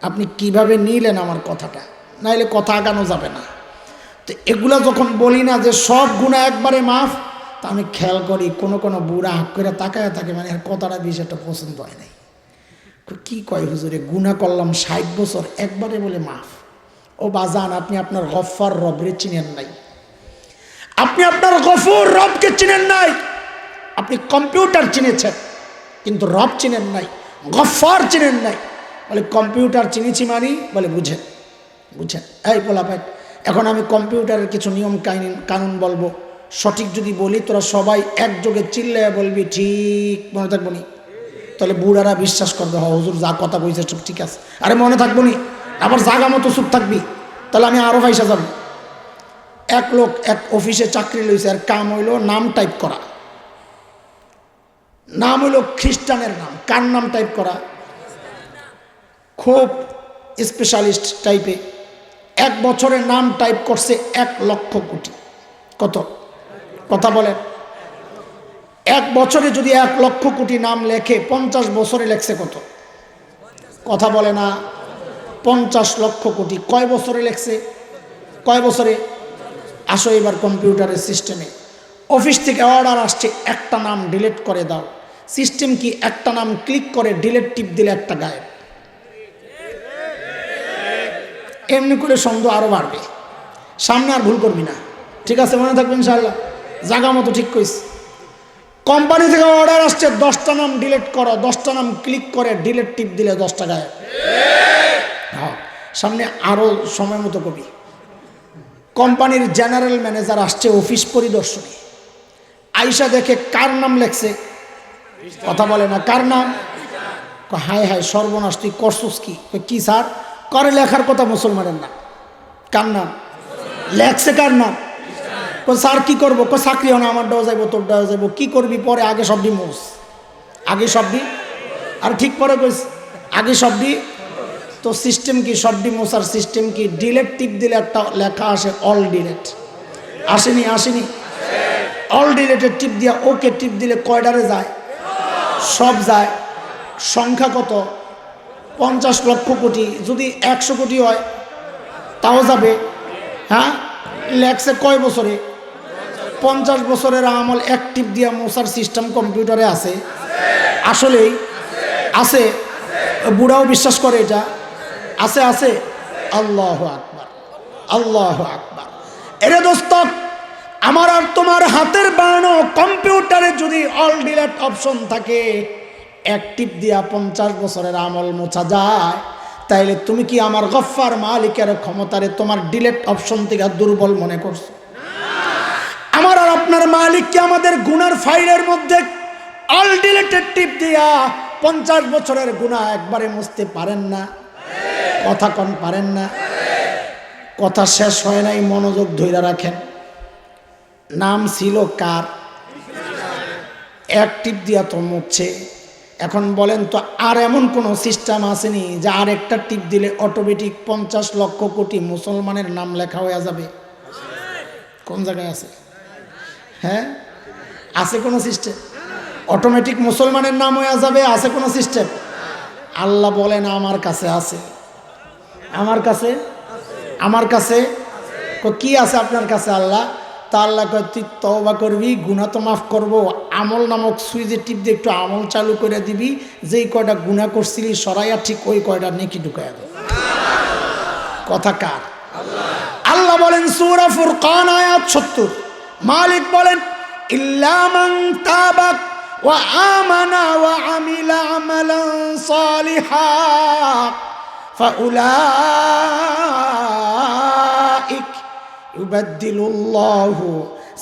আপনি কিভাবে নিলেন আমার কথাটা, নাইলে কথা আগানো যাবে না। তো এগুলা যখন বলি না যে সব গুনাহ একবারে মাফ, তা আমি খেয়াল করি কোনো কোনো বুড়া হাক করে তাকায় থাকে, মানে আর কথাটা বেশি একটা পছন্দ হয় নাই। কি কয় হুজুরে, গুনাহ করলাম 60 বছর একবারে বলে মাফ। ও বাজান, আপনি আপনার গফফার রবরে চিনেন নাই, আপনি আপনার গফুর রবকে চিনেন নাই। আপনি কম্পিউটার চিনেছেন কিন্তু রব চিনেন নাই, গফফার চিনেন নাই। বলে কম্পিউটার চিনেছি মানি, বলে বুঝেন বুঝেন। এই পোলাপাট, এখন আমি কম্পিউটারের কিছু নিয়ম কানুন বলবো, সঠিক যদি বলি তোরা সবাই একযোগে চিল্লায় বলবি ঠিক, মনে থাকবো নি? তাহলে বুড়ারা বিশ্বাস করবে, হ হুজুর যা কথা কইছে সব ঠিক আছে। আরে মনে থাকবো নি? আবার জাগা মতো চুপ থাকবি, তাহলে আমি আরো পয়সা যাব। এক লোক এক অফিসে চাকরি লইছে, আর কাম হইল নাম টাইপ করা। নাম হইল খ্রিস্টানের নাম। কার নাম টাইপ করা? খুব স্পেশালিস্ট টাইপে। 1 বছরে নাম টাইপ করছে 1 লক্ষ কোটি। কত? কথা বলেন। 1 বছরে যদি 1 লক্ষ কোটি নাম লেখে, 50 বছরে লেখছে কত? কথা বলে না। 50 লক্ষ কোটি কয় বছরে লেখছে? কয় বছরে? আসো এবার কম্পিউটারের সিস্টেমে। অফিস থেকে অর্ডার আসছে, একটা নাম ডিলিট করে দাও। সিস্টেম কি একটা নাম ক্লিক করে ডিলিট টিপ দিলে একটা গায়েব। এমনি করে সন্দেহ আরো বাড়বে, সামনে আর ভুল করবি না। ঠিক আছে, মনে থাকবে ইনশাআল্লাহ। জায়গা মতো ঠিক কইস। কোম্পানি থেকে অর্ডার আসছে 10টা নাম ডিলিট করো, 10টা নাম ক্লিক করে ডিলিট টিপ দিলে 10টা গায়েব। হ্যাঁ, সামনে আরো সময় মতো কবি। কোম্পানির জেনারেল ম্যানেজার আসছে অফিস পরিদর্শনে, আইসা দেখে কার নাম লেখছে? কথা বলে না। কার নাম? হায় হায় সর্বনাশ, তুই করছস কি? কি স্যার? করে লেখার কথা মুসলমানের নাম। কার নাম লেখছে? কার নাম? স্যার কি করবো? চাকরি হয় না, আমার দেওয়া যাইব, তোর দেওয়া যাইব, কি করবি? পরে আগে সবডি মোস, আগে সবডি। আর ঠিক পরে কইস আগে সবডি। তো সিস্টেম কি? সবডি মোসার সিস্টেম কি? ডিলেট টিপ দিলে একটা লেখা আসে, অল ডিলেট। আসেনি? আসেনি? অল ডিলেটের টিপ দিয়া ওকে টিপ দিলে কয়ডারে যায়? সব যায়। সংখ্যা কত? 50 লক্ষ কোটি। যদি 100 কোটি হয় তাও যাবে। হ্যাঁ, লেখছে কয় বছরে? 50 বছরের আমল এক টিপ দিয়া মোসার সিস্টেম কম্পিউটারে আছে। আসলেই আছে। বুড়াও বিশ্বাস করে এটা। আছে আছে। আল্লাহু আকবার, আল্লাহু আকবার। এরে দোস্ত, আমার আর তোমার হাতের বানানো কম্পিউটারে যদি অল ডিলেট অপশন থাকে, এক টিপ দিয়া 50 বছরের আমল মোছা যায়, তাইলে তুমি কি আমার গফফার মালিকের ক্ষমতারে তোমার ডিলেট অপশন থেকে দুর্বল মনে করছো? আমার আর আপনার মালিক কি আমাদের গুনার ফাইলের মধ্যে অল ডিলেটেড টিপ দিয়া 50 বছরের গুনাহ একবারে মুছতে পারেন না? কথা কোন পারেন না? কথা শেষ হয় নাই, মনোযোগ ধরে রাখেন। নাম ছিল কার? এক টিপ দিয়া তো মুছছে। এখন বলেন তো, আর এমন কোন সিস্টেম আসেনি যে আর একটা টিপ দিলে অটোমেটিক 50 লক্ষ কোটি মুসলমানের নাম লেখা হয়ে যাবে? কোন জায়গায় আছে? হ্যাঁ, আছে কোন সিস্টেম? অটোমেটিক মুসলমানের নাম হয়ে যাবে? আছে কোন সিস্টেম? আল্লাহ বলেন আমার কাছে আছে। আমার কাছে? আমার কাছে কি আছে আপনার কাছে? আল্লাহ তা আল্লাহ কয়, তুই তওবা করবি, গুনাহ তো মাফ করবো, আমল নামক সুইচে টিপ দিয়ে একটু আমল চালু করে দিবি, যেই কয়টা গুনাহ করছিলি সরাইয়া ঠিক ওই কয়টা নেকি ঢুকাইয়া দেব। কথা কার? আল্লাহ বলেন সূরা ফুরকান আয়াত 70। মালিক বলেন ইল্লা মান তাবা ওয়া আমানা ওয়া আমিলা আমালান সালিহান ফাউলাইক ইউবাদদিলুল্লাহু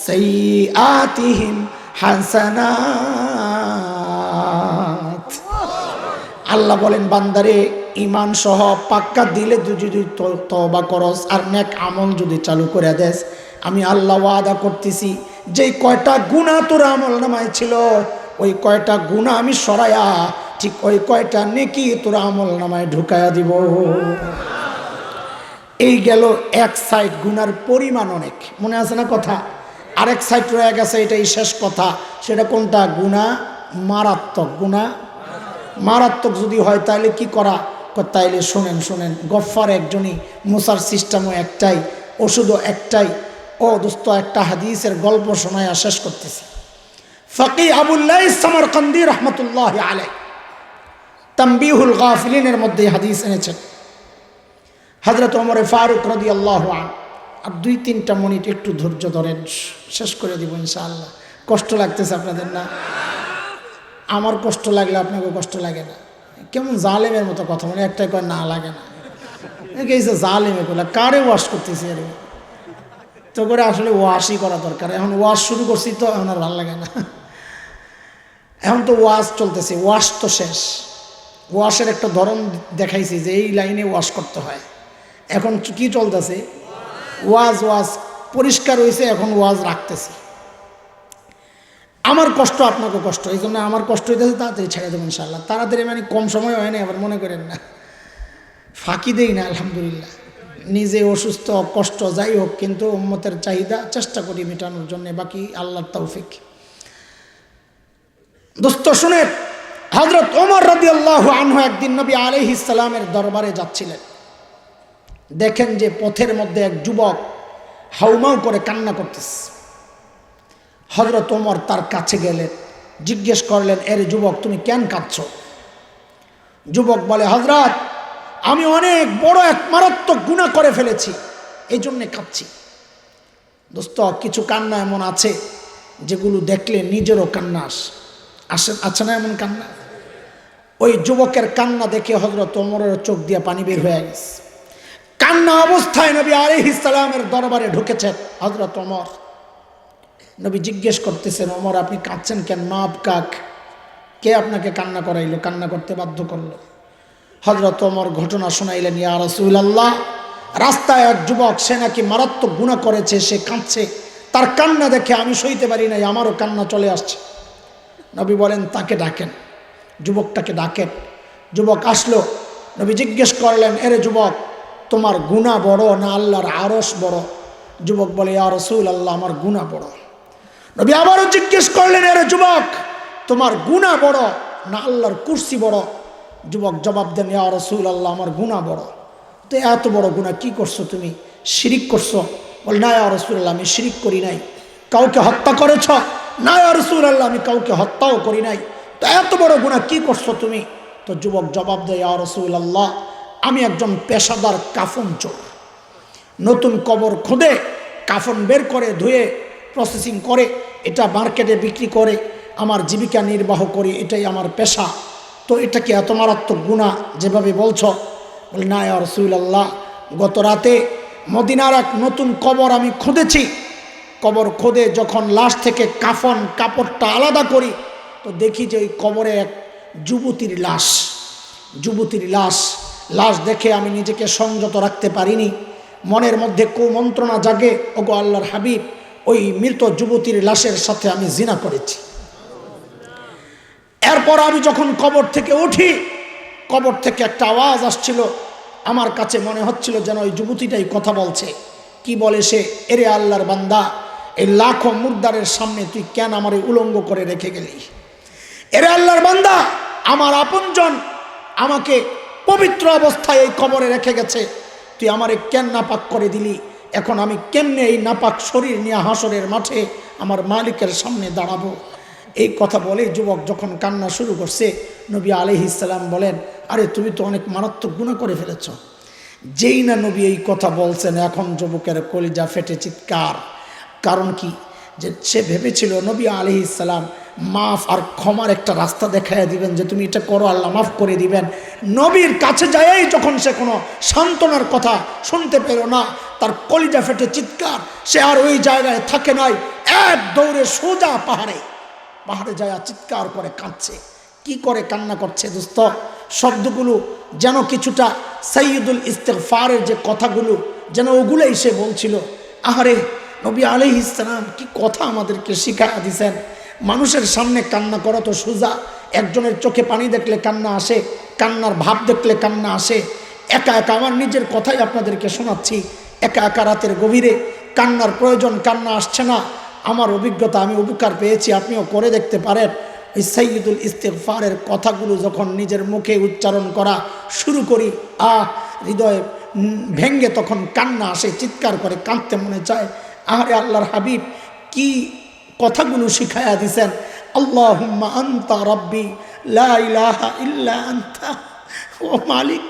সাইয়্যাতিহিম হাসানাত। আল্লাহ বলেন বান্দারে, ঈমান সহ পাক্কা দিলে যদি তওবা করস আর নেক আমল যদি চালু করে দেস, আমি আল্লাহ ওয়াদা করতেছি যেই কয়টা গুনাহ তোর আমল নামায় ছিল ওই কয়টা গুনাহ আমি সরায়া ঠিক ওই কয়টা নেকি তোর আমল নামায় ঢুকায়া দিব। এই গেল এক সাইড, গুনার পরিমাণ অনেক, মনে আছে না কথা? আরেক সাইড রয়ে গেছে, এটাই শেষ কথা। সেটা কোনটা? গুনাহ মারাত্মক। গুনাহ মারাত্মক যদি হয় তাহলে কি করা? তাইলে শোনেন, গফফার একজনই, মুসার সিস্টেমও একটাই, ওষুধও একটাই। ও দোস্ত, একটা হাদিসের গল্প শোনায় শেষ করতেছি। ফকি আবুল্লাহ সামারকান্দি রহমতুল্লাহ আলাইহি তানবীহুল গাফিলিনের মধ্যে হাদিস এনেছেন। হযরত ওমর ফারুক রাদিয়াল্লাহু আনহু, আর 2-3টা মিনিট একটু ধৈর্য ধরেন, শেষ করে দিব ইনশাআল্লাহ। কষ্ট লাগতেছে আপনাদের না? আমার কষ্ট লাগলে আপনাকে কষ্ট লাগে না? কেমন জালেমের মতো কথা, মানে একটাই কয় না লাগে না, এসে জালেমে বলে কারে ওয়াশ করতেছি আর তো করে। আসলে ওয়াশই করা দরকার। এখন ওয়াশ শুরু করছি তো এখন আর ভালো লাগে না। এখন তো ওয়াশ চলতেছে, ওয়াশ তো শেষ। ওয়াশের একটা ধরন দেখাইছি যে এই লাইনে ওয়াশ করতে হয়। এখন কি চলতেছে? ওয়াজ পরিষ্কার হয়েছে, এখন ওয়াজ রাখতেছি। আমার কষ্ট আপনাকে কষ্ট, এই জন্য আমার কষ্ট হইতেছে, তাড়াতাড়ি ছেড়ে দেবো ইনশাআল্লাহ। তাড়াতাড়ি মানে কম সময় হয় না, আবার মনে করেন না ফাঁকি দেই না। আলহামদুলিল্লাহ, নিজে অসুস্থ, কষ্ট যাই হোক, কিন্তু উম্মতের চাহিদা চেষ্টা করি মেটানোর জন্য, বাকি আল্লাহর তৌফিক। দোস্ত শুনে, হযরত ওমর রাদিয়াল্লাহু আনহু একদিন নবী আলাইহিস সালামের দরবারে যাচ্ছিলেন। দেখেন যে পথের মধ্যে এক যুবক হাউমাউ করে কান্না করতেছে। হযরত ওমর তার কাছে গেলেন, জিজ্ঞেস করলেন, এর যুবক তুমি কেন কাঁদছো? যুবক বলে, হযরত আমি অনেক বড় এক মারাত্মক গুনাহ করে ফেলেছি, এই জন্যে কাঁদছি। দোস্ত, কিছু কান্না এমন আছে যেগুলো দেখলে নিজেরও কান্না আছে না এমন কান্না? ওই যুবকের কান্না দেখে হযরত ওমরের চোখ দিয়ে পানি বের হয়ে গেছে। কান্না অবস্থায় নবী আলাইহিস সালামের দরবারে ঢুকেছেন হযরত ওমর। নবী জিজ্ঞেস করতেছেন, ওমর আপনি কাঁদছেন কেন? মা আপকাক, কে আপনাকে কান্না করাইলো, কান্না করতে বাধ্য করলো? হযরত ওমর ঘটনা শোনাইলেন, ইয়া রাসূলুল্লাহ, রাস্তায় এক যুবক, সে নাকি মারাত্মক গুনাহ করেছে, সে কাঁদছে, তার কান্না দেখে আমি সইতে পারি নাই, আমারও কান্না চলে আসছে। নবী বলেন, তাকে ডাকেন, যুবকটাকে ডাকেন। যুবক আসলো। নবী জিজ্ঞেস করলেন, এরে যুবক, তোমার গুনাহ বড় না আল্লাহর আরশ বড়? যুবক বলে, ইয়া রাসূলুল্লাহ, আমার গুনাহ বড়। নবী আবারও জিজ্ঞেস করলেন, এরে যুবক, তোমার গুনাহ বড় না আল্লাহর কুরসি বড়? যুবক জবাব দেন, ইয়া রাসূলুল্লাহ, আমার গুনাহ বড়। তো এত বড় গুনাহ কি করছো তুমি? শিরিক করছো? বল, না ইয়া রাসূলুল্লাহ, আমি শিরিক করি নাই। কাউকে হত্যা করেছ? না ইয়া রাসূলুল্লাহ, আমি কাউকে হত্যাও করি নাই। তো এত বড় গুনাহ কি করছো তুমি? তো যুবক জবাব দেয়, ইয়া রাসূলুল্লাহ, আমি একজন পেশাদার কাফন চোর। নতুন কবর খুঁড়ে কাফন বের করে ধুয়ে প্রসেসিং করে এটা মার্কেটে বিক্রি করে আমার জীবিকা নির্বাহ করি, এটাই আমার পেশা। তো এটা কি এত মারাত্মক গুনাহ যেভাবে বলছ? বলে, না ইয়া রাসূলুল্লাহ, গত রাতে মদিনার এক নতুন কবর আমি খুঁড়েছি। কবর খুঁড়ে যখন লাশ থেকে কাফন কাপড়টা আলাদা করি, তো দেখি যে ওই কবরে এক যুবতীর লাশ। লাশ দেখে আমি নিজেকে সংযত রাখতে পারিনি। মনের মধ্যে কুমন্ত্রণা জাগে, ওগো আল্লাহর হাবিব, ওই মৃত যুবতীর লাশের সাথে আমি জিনা করেছি। এরপর আমি যখন কবর থেকে উঠি, কবর থেকে একটা আওয়াজ আসছিল, আমার কাছে মনে হচ্ছিল যেন ওই যুবতীটাই কথা বলছে। কি বলে সে? এরে আল্লাহর বান্দা, এই লাখো মুর্দারের সামনে তুই কেন আমার উলঙ্গ করে রেখে গেলি? এরে আল্লাহর বান্দা, আমার আপনজন আমাকে পবিত্র অবস্থায় এই কবরে রেখে গেছে, তুই আমারে কেন নাপাক করে দিলি? এখন আমি কেমনে এই নাপাক শরীর নিয়ে হাসরের মাঠে আমার মালিকের সামনে দাঁড়াবো? এই কথা বলে যুবক যখন কান্না শুরু করছে, নবী আলাইহিস সালাম বলেন, আরে তুমি তো অনেক মারাত্মক গুনাহ করে ফেলেছ। যেই না নবী এই কথা বলছেন, এখন যুবকের কলিজা ফেটে চিৎকার। কারণ কি? যে সে ভেবেছিল নবী আলাইহিস সালাম মাফ আর ক্ষমার একটা রাস্তা দেখাইয়া দিবেন, যে তুমি এটা করো, আল্লাহ মাফ করে দিবেন। নবীর কাছে যাই যখন সে কোনো সান্ত্বনার কথা শুনতে পেল না, তার কলিজা ফেটে চিৎকার। সে আর ওই জায়গায় থাকে নাই, এক দৌড়ে সোজা পাহাড়ে যায় চিৎকার করে কাঁদছে। কি করে কান্না করছে দোস্ত? শব্দগুলো যেন কিছুটা সাইয়্যিদুল ইস্তিগফারের যে কথাগুলো, যেন ওগুলোই সে বলছিল। আহারে, নবী আলাইহিস সালাম কি কথা আমাদেরকে শিখায়া দিয়েছেন। মানুষের সামনে কান্না করা তো সোজা, একজনের চোখে পানি দেখলে কান্না আসে, কান্নার ভাব দেখলে কান্না আসে। একা একা আমার নিজের কথাই আপনাদেরকে শোনাচ্ছি, একা একা রাতের গভীরে কান্নার প্রয়োজন, কান্না আসছে না। আমার অভিজ্ঞতা, আমি উপকার পেয়েছি, আপনিও করে দেখতে পারেন। ওই সাইয়্যিদুল ইস্তিগফারের কথাগুলো যখন নিজের মুখে উচ্চারণ করা শুরু করি, হৃদয়ে ভেঙ্গে তখন কান্না আসে, চিৎকার করে কাঁদতে মনে চায়। আরে আল্লাহর হাবিব কি কথাগুলো শিখায়া দিছেন। আল্লাহুম্মা আনতা রাব্বি লা ইলাহা ইল্লা আনতা। ও মালিক,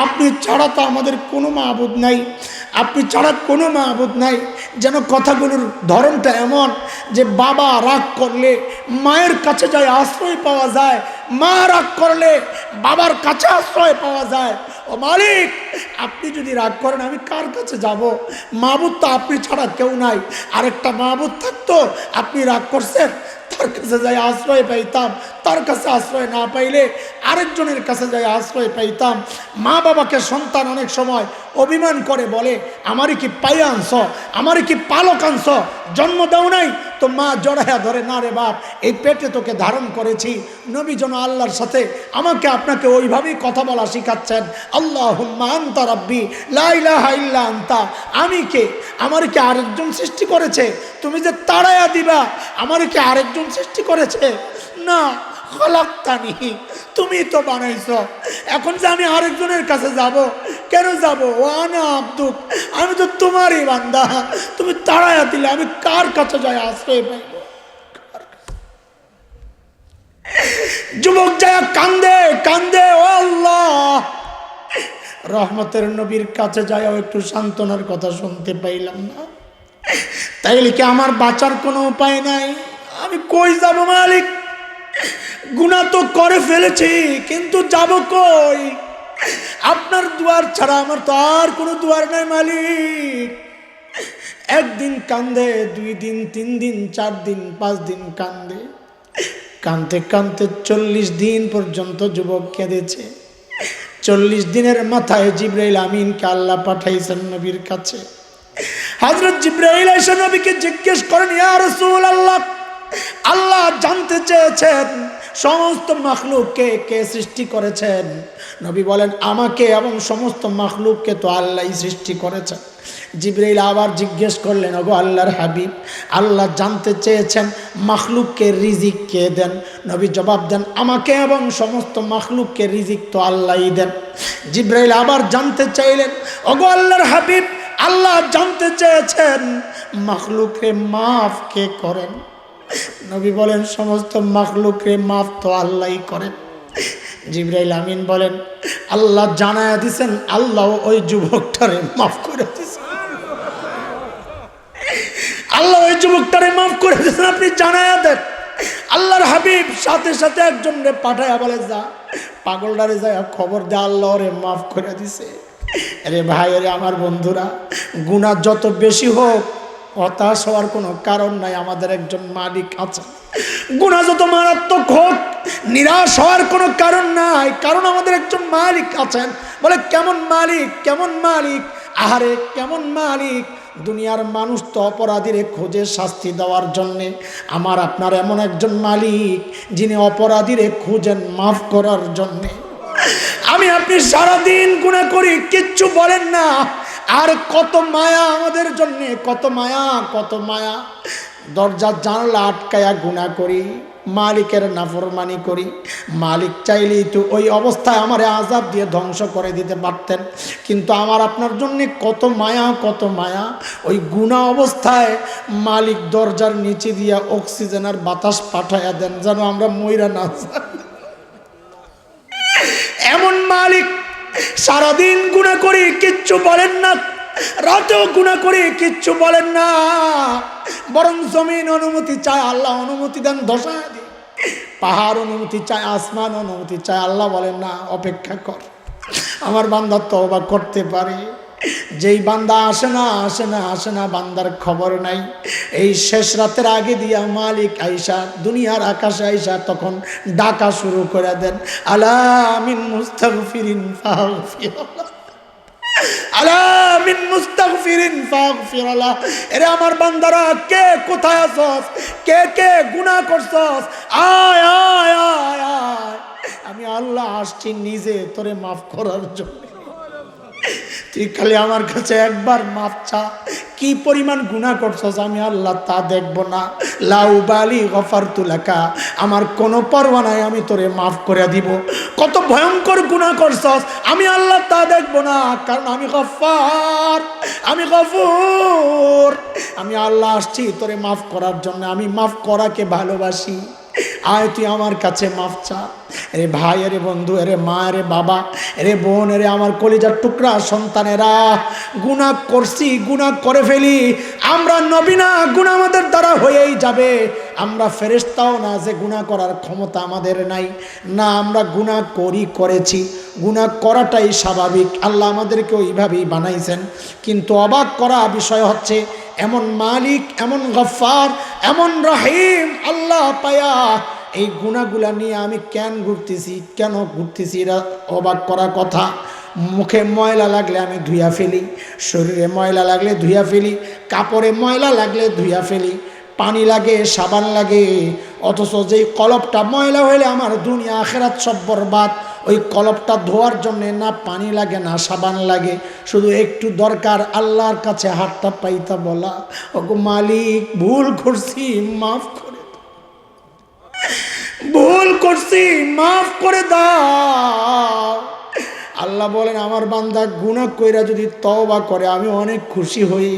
আপনি ছাড়া তো আমাদের কোনো মাবুদ নাই, আপনি ছাড়া কোনো মাবুদ নাই। যেন কথাগুলোর ধরনটা এমন যে বাবা রাগ করলে মায়ের কাছে যায় আশ্রয় পাওয়া যায়, মা রাগ করলে বাবার কাছে আশ্রয় পাওয়া যায়। ও মালিক, আপনি যদি রাগ করেন আমি কার কাছে যাব? মাবুদ তো আপনি ছাড়া কেউ নাই। আরেকটা মাবুদ থাকতো, আপনি রাগ করছেন, তার কাছে যাই আশ্রয় পাইতাম, তার কাছে আশ্রয় না পাইলে আরেকজনের কাছে যাই আশ্রয় পাইতাম। মা বাবাকে সন্তান অনেক সময় অভিমান করে বলে, আমারই কি পাইয়া আনছ, আমারই কি পালক আনছ, জন্ম দাও নাই? তো মা জড়াইয়া ধরে, না রে বাপ, এই পেটে তোকে ধারণ করেছি। নবী যেন আল্লাহর সাথে আমাকে আপনাকে ওইভাবেই কথা বলা শিখাচ্ছেন। আল্লাহুম্মা আনতা রাব্বি লা ইলাহা ইল্লা আনতা। আমি কে? আমার কি আরেকজন সৃষ্টি করেছে? তুমি যে তাড়াইয়া দিবা, আমার কি আরেকজন সৃষ্টি করেছে? না, খলাকতানি, তুমি তো বানাইছো। এখন যে আমি আরেকজনের কাছে যাব, কেন যাব? ওয়ানা আব্দুক, আমি তো তোমারই বান্দা। তুমি তাড়াইয়া দিলে আমি কার কাছে যাই আশ্রয় পাইব? যুবক যায় কান্দে কান্দে, ও আল্লাহ, রহমতের নবীর কাছে যায় একটু সান্ত্বনার কথা শুনতে পাইলাম না। তাইলে কি আমার বাঁচার কোনো উপায় নাই? আমি কই যাব মালিক? গুনাহ তো করে ফেলেছি, কিন্তু যাব কই? আপনার দুয়ার ছাড়া আমার তো আর কোনো দুয়ার নাই মালিক। একদিন কান্দে, 2 দিন, 3 দিন, 4 দিন, 5 দিন কান্দে। কানতে কানতে 40 দিন পর্যন্ত যুবক কেঁদেছে। 40 দিনের মাথায় জিবরাইল আমিনকে আল্লাহ পাঠাইছেন নবীর কাছে। হযরত জিবরাইল এসে নবীকে জিজ্ঞেস করেন, ইয়া রাসূলুল্লাহ, আল্লাহ জানতে চেয়েছেন সমস্ত মাখলুককে কে সৃষ্টি করেছেন? নবী বলেন, আমাকে এবং সমস্ত মাখলুককে তো আল্লাহই সৃষ্টি করেছেন। জিবরাইল আবার জিজ্ঞেস করলেন, ওগো আল্লাহর হাবিব, আল্লাহ জানতে চেয়েছেন মাখলুককে রিজিক কে দেন? নবী জবাব দেন, আমাকে এবং সমস্ত মাখলুককে রিজিক তো আল্লাহই দেন। জিবরাইল আবার জানতে চাইলেন, ওগো আল্লাহর হাবিব, আল্লাহ জানতে চেয়েছেন মাখলুককে মাফ কে করেন? নবী বলেন, সমস্ত মাখলুককে মাফ তো আল্লাহই করেন। জিবরাইল আমিন বলেন, আল্লাহ জানায়া দিছেন, আল্লাহ ওই যুবকটারে মাফ করে দিছেন। আল্লাহ ওই যুবকটারে মাফ করে দিয়েছেন, আপনি জানায়া দেন। আল্লাহর হাবিব সাথে সাথে একজনরে পাঠায়া বলে, যা পাগলটারে যায় খবর দে, আল্লাহ ওরে মাফ করে দিছে। আরে ভাই, আরে আমার বন্ধুরা, গুনাহ যত বেশি হোক হতাশ হওয়ার কোনো কারণ নাই, আমাদের একজন মালিক আছেন। গুনাহ যত মারাত্মক হোক নিরাশ হওয়ার কোনো কারণ নাই, কারণ আমাদের একজন মালিক আছেন। বলে কেমন মালিক? কেমন মালিক? আহারে কেমন মালিক? দুনিয়ার মানুষ তো অপরাধীরে খোঁজে শাস্তি দেওয়ার জন্যে, আমার আপনার এমন একজন মালিক যিনি অপরাধীরে খুঁজেন মাফ করার জন্যে। আমি আপনি সারাদিন গুনাহ করি, কিচ্ছু বলেন না, আর কত মায়া আমাদের জন্যে, কত মায়া, কত মায়া। দরজা জানলা আটকায়া গুনাহ করি, মালিকের নাফরমানি করি। মালিক চাইলেই তো ওই অবস্থায় আমারে আযাব দিয়ে ধ্বংস করে দিতে পারতেন, কিন্তু আমার আপনার জন্য কত মায়া, কত মায়া। ওই গুনাহ অবস্থায় মালিক দরজার নিচে দিয়া অক্সিজেনের বাতাস পাঠায়া দেন যেন আমরা মইরা না যাই। এমন মালিক। সারাদিন গুনাহ করি, কিচ্ছু বলেন না, রাতেও গুনাহ করি, কিচ্ছু বলেন না, বরং জমিন অনুমতি চায়, আল্লাহ অনুমতি দেন, ধসা দিই। পাহাড় অনুমতি চায়, আসমান অনুমতি চায়, আল্লাহ বলেন না, অপেক্ষা কর, আমার বান্দা তওবা করতে পারে। যেই বান্দা আসে না, আসে না, আসে না, বান্দার খবর নাই। এই শেষ রাতের আগে দিয়া মালিক আইসা, দুনিয়ার আকাশে আইসা তখন ডাকা শুরু করে দেন, আলা মিন মুস্তাগফিরিন ফাগফিরুল্লাহ, আলা মিন মুস্তাগফিরিন ফাগফিরুল্লাহ। এরে আমার বান্দারা, কে কোথায় আছস? কে কে গুনাহ করছস? আয় আয় আয় আয়, আমি আল্লাহ আসছি নিজে তোরে মাফ করার জন্য। তুই খালি আমার কাছে একবার মাফ চা, কি পরিমাণ গুনাহ করছস আমি আল্লাহ তা দেখব না। লাউবালি গফারতু লাকা, আমার কোনো পরোয়া নাই, আমি তোরে মাফ করে দিব। কত ভয়ঙ্কর গুনাহ করছস আমি আল্লাহ তা দেখব না, কারণ আমি গফফার, আমি গফুর, আমি আল্লাহ আসছি তোরে মাফ করার জন্য। আমি মাফ করাকে ভালোবাসি। আয় তুই আমার কাছে মাফ চা। এরে ভাই, এরে বন্ধু, এরে মা, এরে বাবা, এরে বোন, এরে আমার কলিজার টুকরা সন্তানেরা, গুনাহ করছি, গুনাহ করে ফেলি। আমরা নবী না, গুনাহ আমাদের দ্বারা হয়েই যাবে। আমরা ফেরেশতাও না যে গুনাহ করার ক্ষমতা আমাদের নাই। না, আমরা গুনাহ করেছি, গুনাহ করাটাই স্বাভাবিক। আল্লাহ আমাদেরকে ওইভাবেই বানাইছেন। কিন্তু অবাক করা বিষয় হচ্ছে, এমন মালিক, এমন গফফার, এমন রহিম আল্লাহ পায়া এই গুনাহগুলা নিয়ে আমি কেন ঘুরতেছি, এরা অবাক করা কথা। মুখে ময়লা লাগলে আমি ধুইয়া ফেলি, শরীরে ময়লা লাগলে ধুইয়া ফেলি, কাপড়ে ময়লা লাগলে ধুইয়া ফেলি, পানি লাগে, সাবান লাগে। অথচ যেই কলপটা ময়লা হইলে আমার দুনিয়া আখিরাত সব বরবাদ, ওই কলপটা ধোয়ার জন্যে না পানি লাগে না সাবান লাগে, শুধু একটু দরকার আল্লাহর কাছে হাতটা পাইতা বলা, ওগো মালিক ভুল করছি মাফ করে, ভুল করছি মাফ করে দাও। আল্লাহ বলেন আমার বান্দা গুনাহ কইরা যদি তওবা করে আমি অনেক খুশি হই।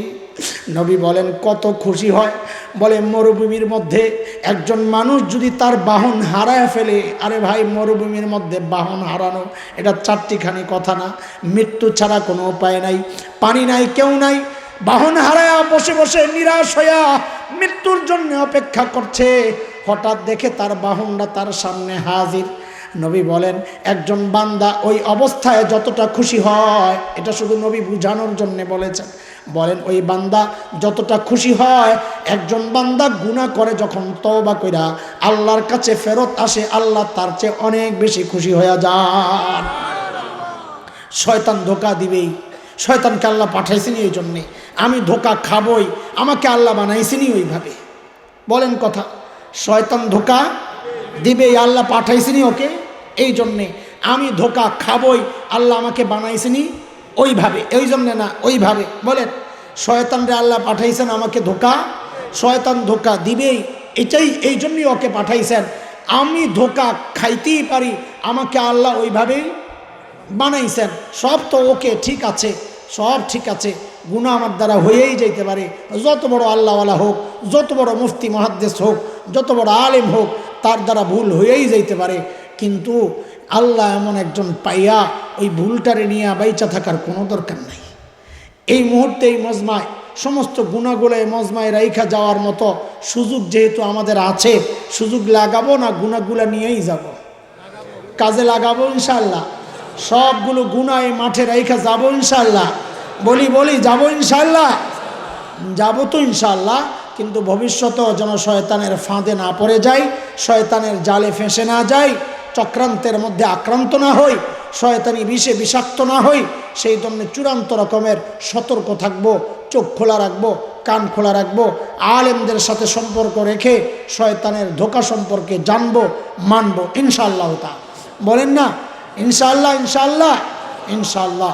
নবী বলেন কত খুশি হয়, বলে মরুভূমির মধ্যে একজন মানুষ যদি তার বাহন হারায় ফেলে, আরে ভাই মরুভূমির মধ্যে বাহন হারানো এটা চারটিখানি কথা না, মৃত্যু ছাড়া কোনো উপায় নাই, পানি নাই, কেউ নাই, বাহন হারায়া বসে বসে নিরাশ হইয়া মৃত্যুর জন্য অপেক্ষা করছে, হঠাৎ দেখে তার বাহনটা তার সামনে হাজির। নবী বলেন একজন বান্দা ওই অবস্থায় যতটা খুশি হয়, এটা শুধু নবী বুঝানোর জন্য বলেছেন, বলেন ওই বান্দা যতটা খুশি হয়, একজন বান্দা গুনাহ করে যখন তওবা কইরা আল্লাহর কাছে ফেরত আসে, আল্লাহ তার চেয়ে অনেক বেশি খুশি হয়ে যান। শয়তান ধোঁকা দিবেই, শয়তানকে আল্লাহ পাঠাইছেনি এই জন্যে, আমি ধোঁকা খাবই, আমাকে আল্লাহ বানাইছেনি ওইভাবে। বলেন কথা, শয়তান ধোঁকা দিবেই, আল্লাহ পাঠাইছেনি ওকে এই জন্যে, আমি ধোঁকা খাবই, আল্লাহ আমাকে বানাইছেনি ওইভাবে, এই জন্যে না ওইভাবে। বলেন শয়তানরে আল্লাহ পাঠাইছেন আমাকে ধোঁকা, শয়তান ধোঁকা দিবেই, এটাই এই জন্যই ওকে পাঠাইছেন। আমি ধোঁকা খাইতেই পারি, আমাকে আল্লাহ ওইভাবেই বানাইছেন। সব তো ওকে ঠিক আছে, সব ঠিক আছে, গুনাহ আমার দ্বারা হয়েই যাইতে পারে, যত বড় আল্লাহওয়ালা হোক, যত বড় মুফতি মুহাদ্দিস হোক, যত বড় আলেম হোক, তার দ্বারা ভুল হয়েই যাইতে পারে। কিন্তু আল্লাহ এমন একজন পাইয়া ওই ভুলটারে নিয়ে বাইচা থাকার কোনো দরকার নাই। এই মুহূর্তে এই মজমায় সমস্ত গুনাহগুলো এই মজমায় রাইখা যাওয়ার মতো সুযোগ যেহেতু আমাদের আছে, সুযোগ লাগাবো না গুনাহগুলো নিয়েই যাব, কাজে লাগাবো ইনশাআল্লাহ। সবগুলো গুনাহ এই মাঠে রাইখা যাবো ইনশাআল্লাহ। বলি যাবো ইনশাআল্লাহ, যাবো তো ইনশাআল্লাহ। কিন্তু ভবিষ্যতেও যেন শয়তানের ফাঁদে না পড়ে যাই, শয়তানের জালে ফেঁসে না যাই, চক্রান্তের মধ্যে আক্রান্ত না হই, শয়তানি বিষে বিষাক্ত না হই, সেই জন্য চূড়ান্ত রকমের সতর্ক থাকবো, চোখ খোলা রাখবো, কান খোলা রাখবো, আলেমদের সাথে সম্পর্ক রেখে শয়তানের ধোঁকা সম্পর্কে জানবো, মানবো ইনশাআল্লাহ। তা বলেন না ইনশাআল্লাহ, ইনশাআল্লাহ, ইনশাআল্লাহ।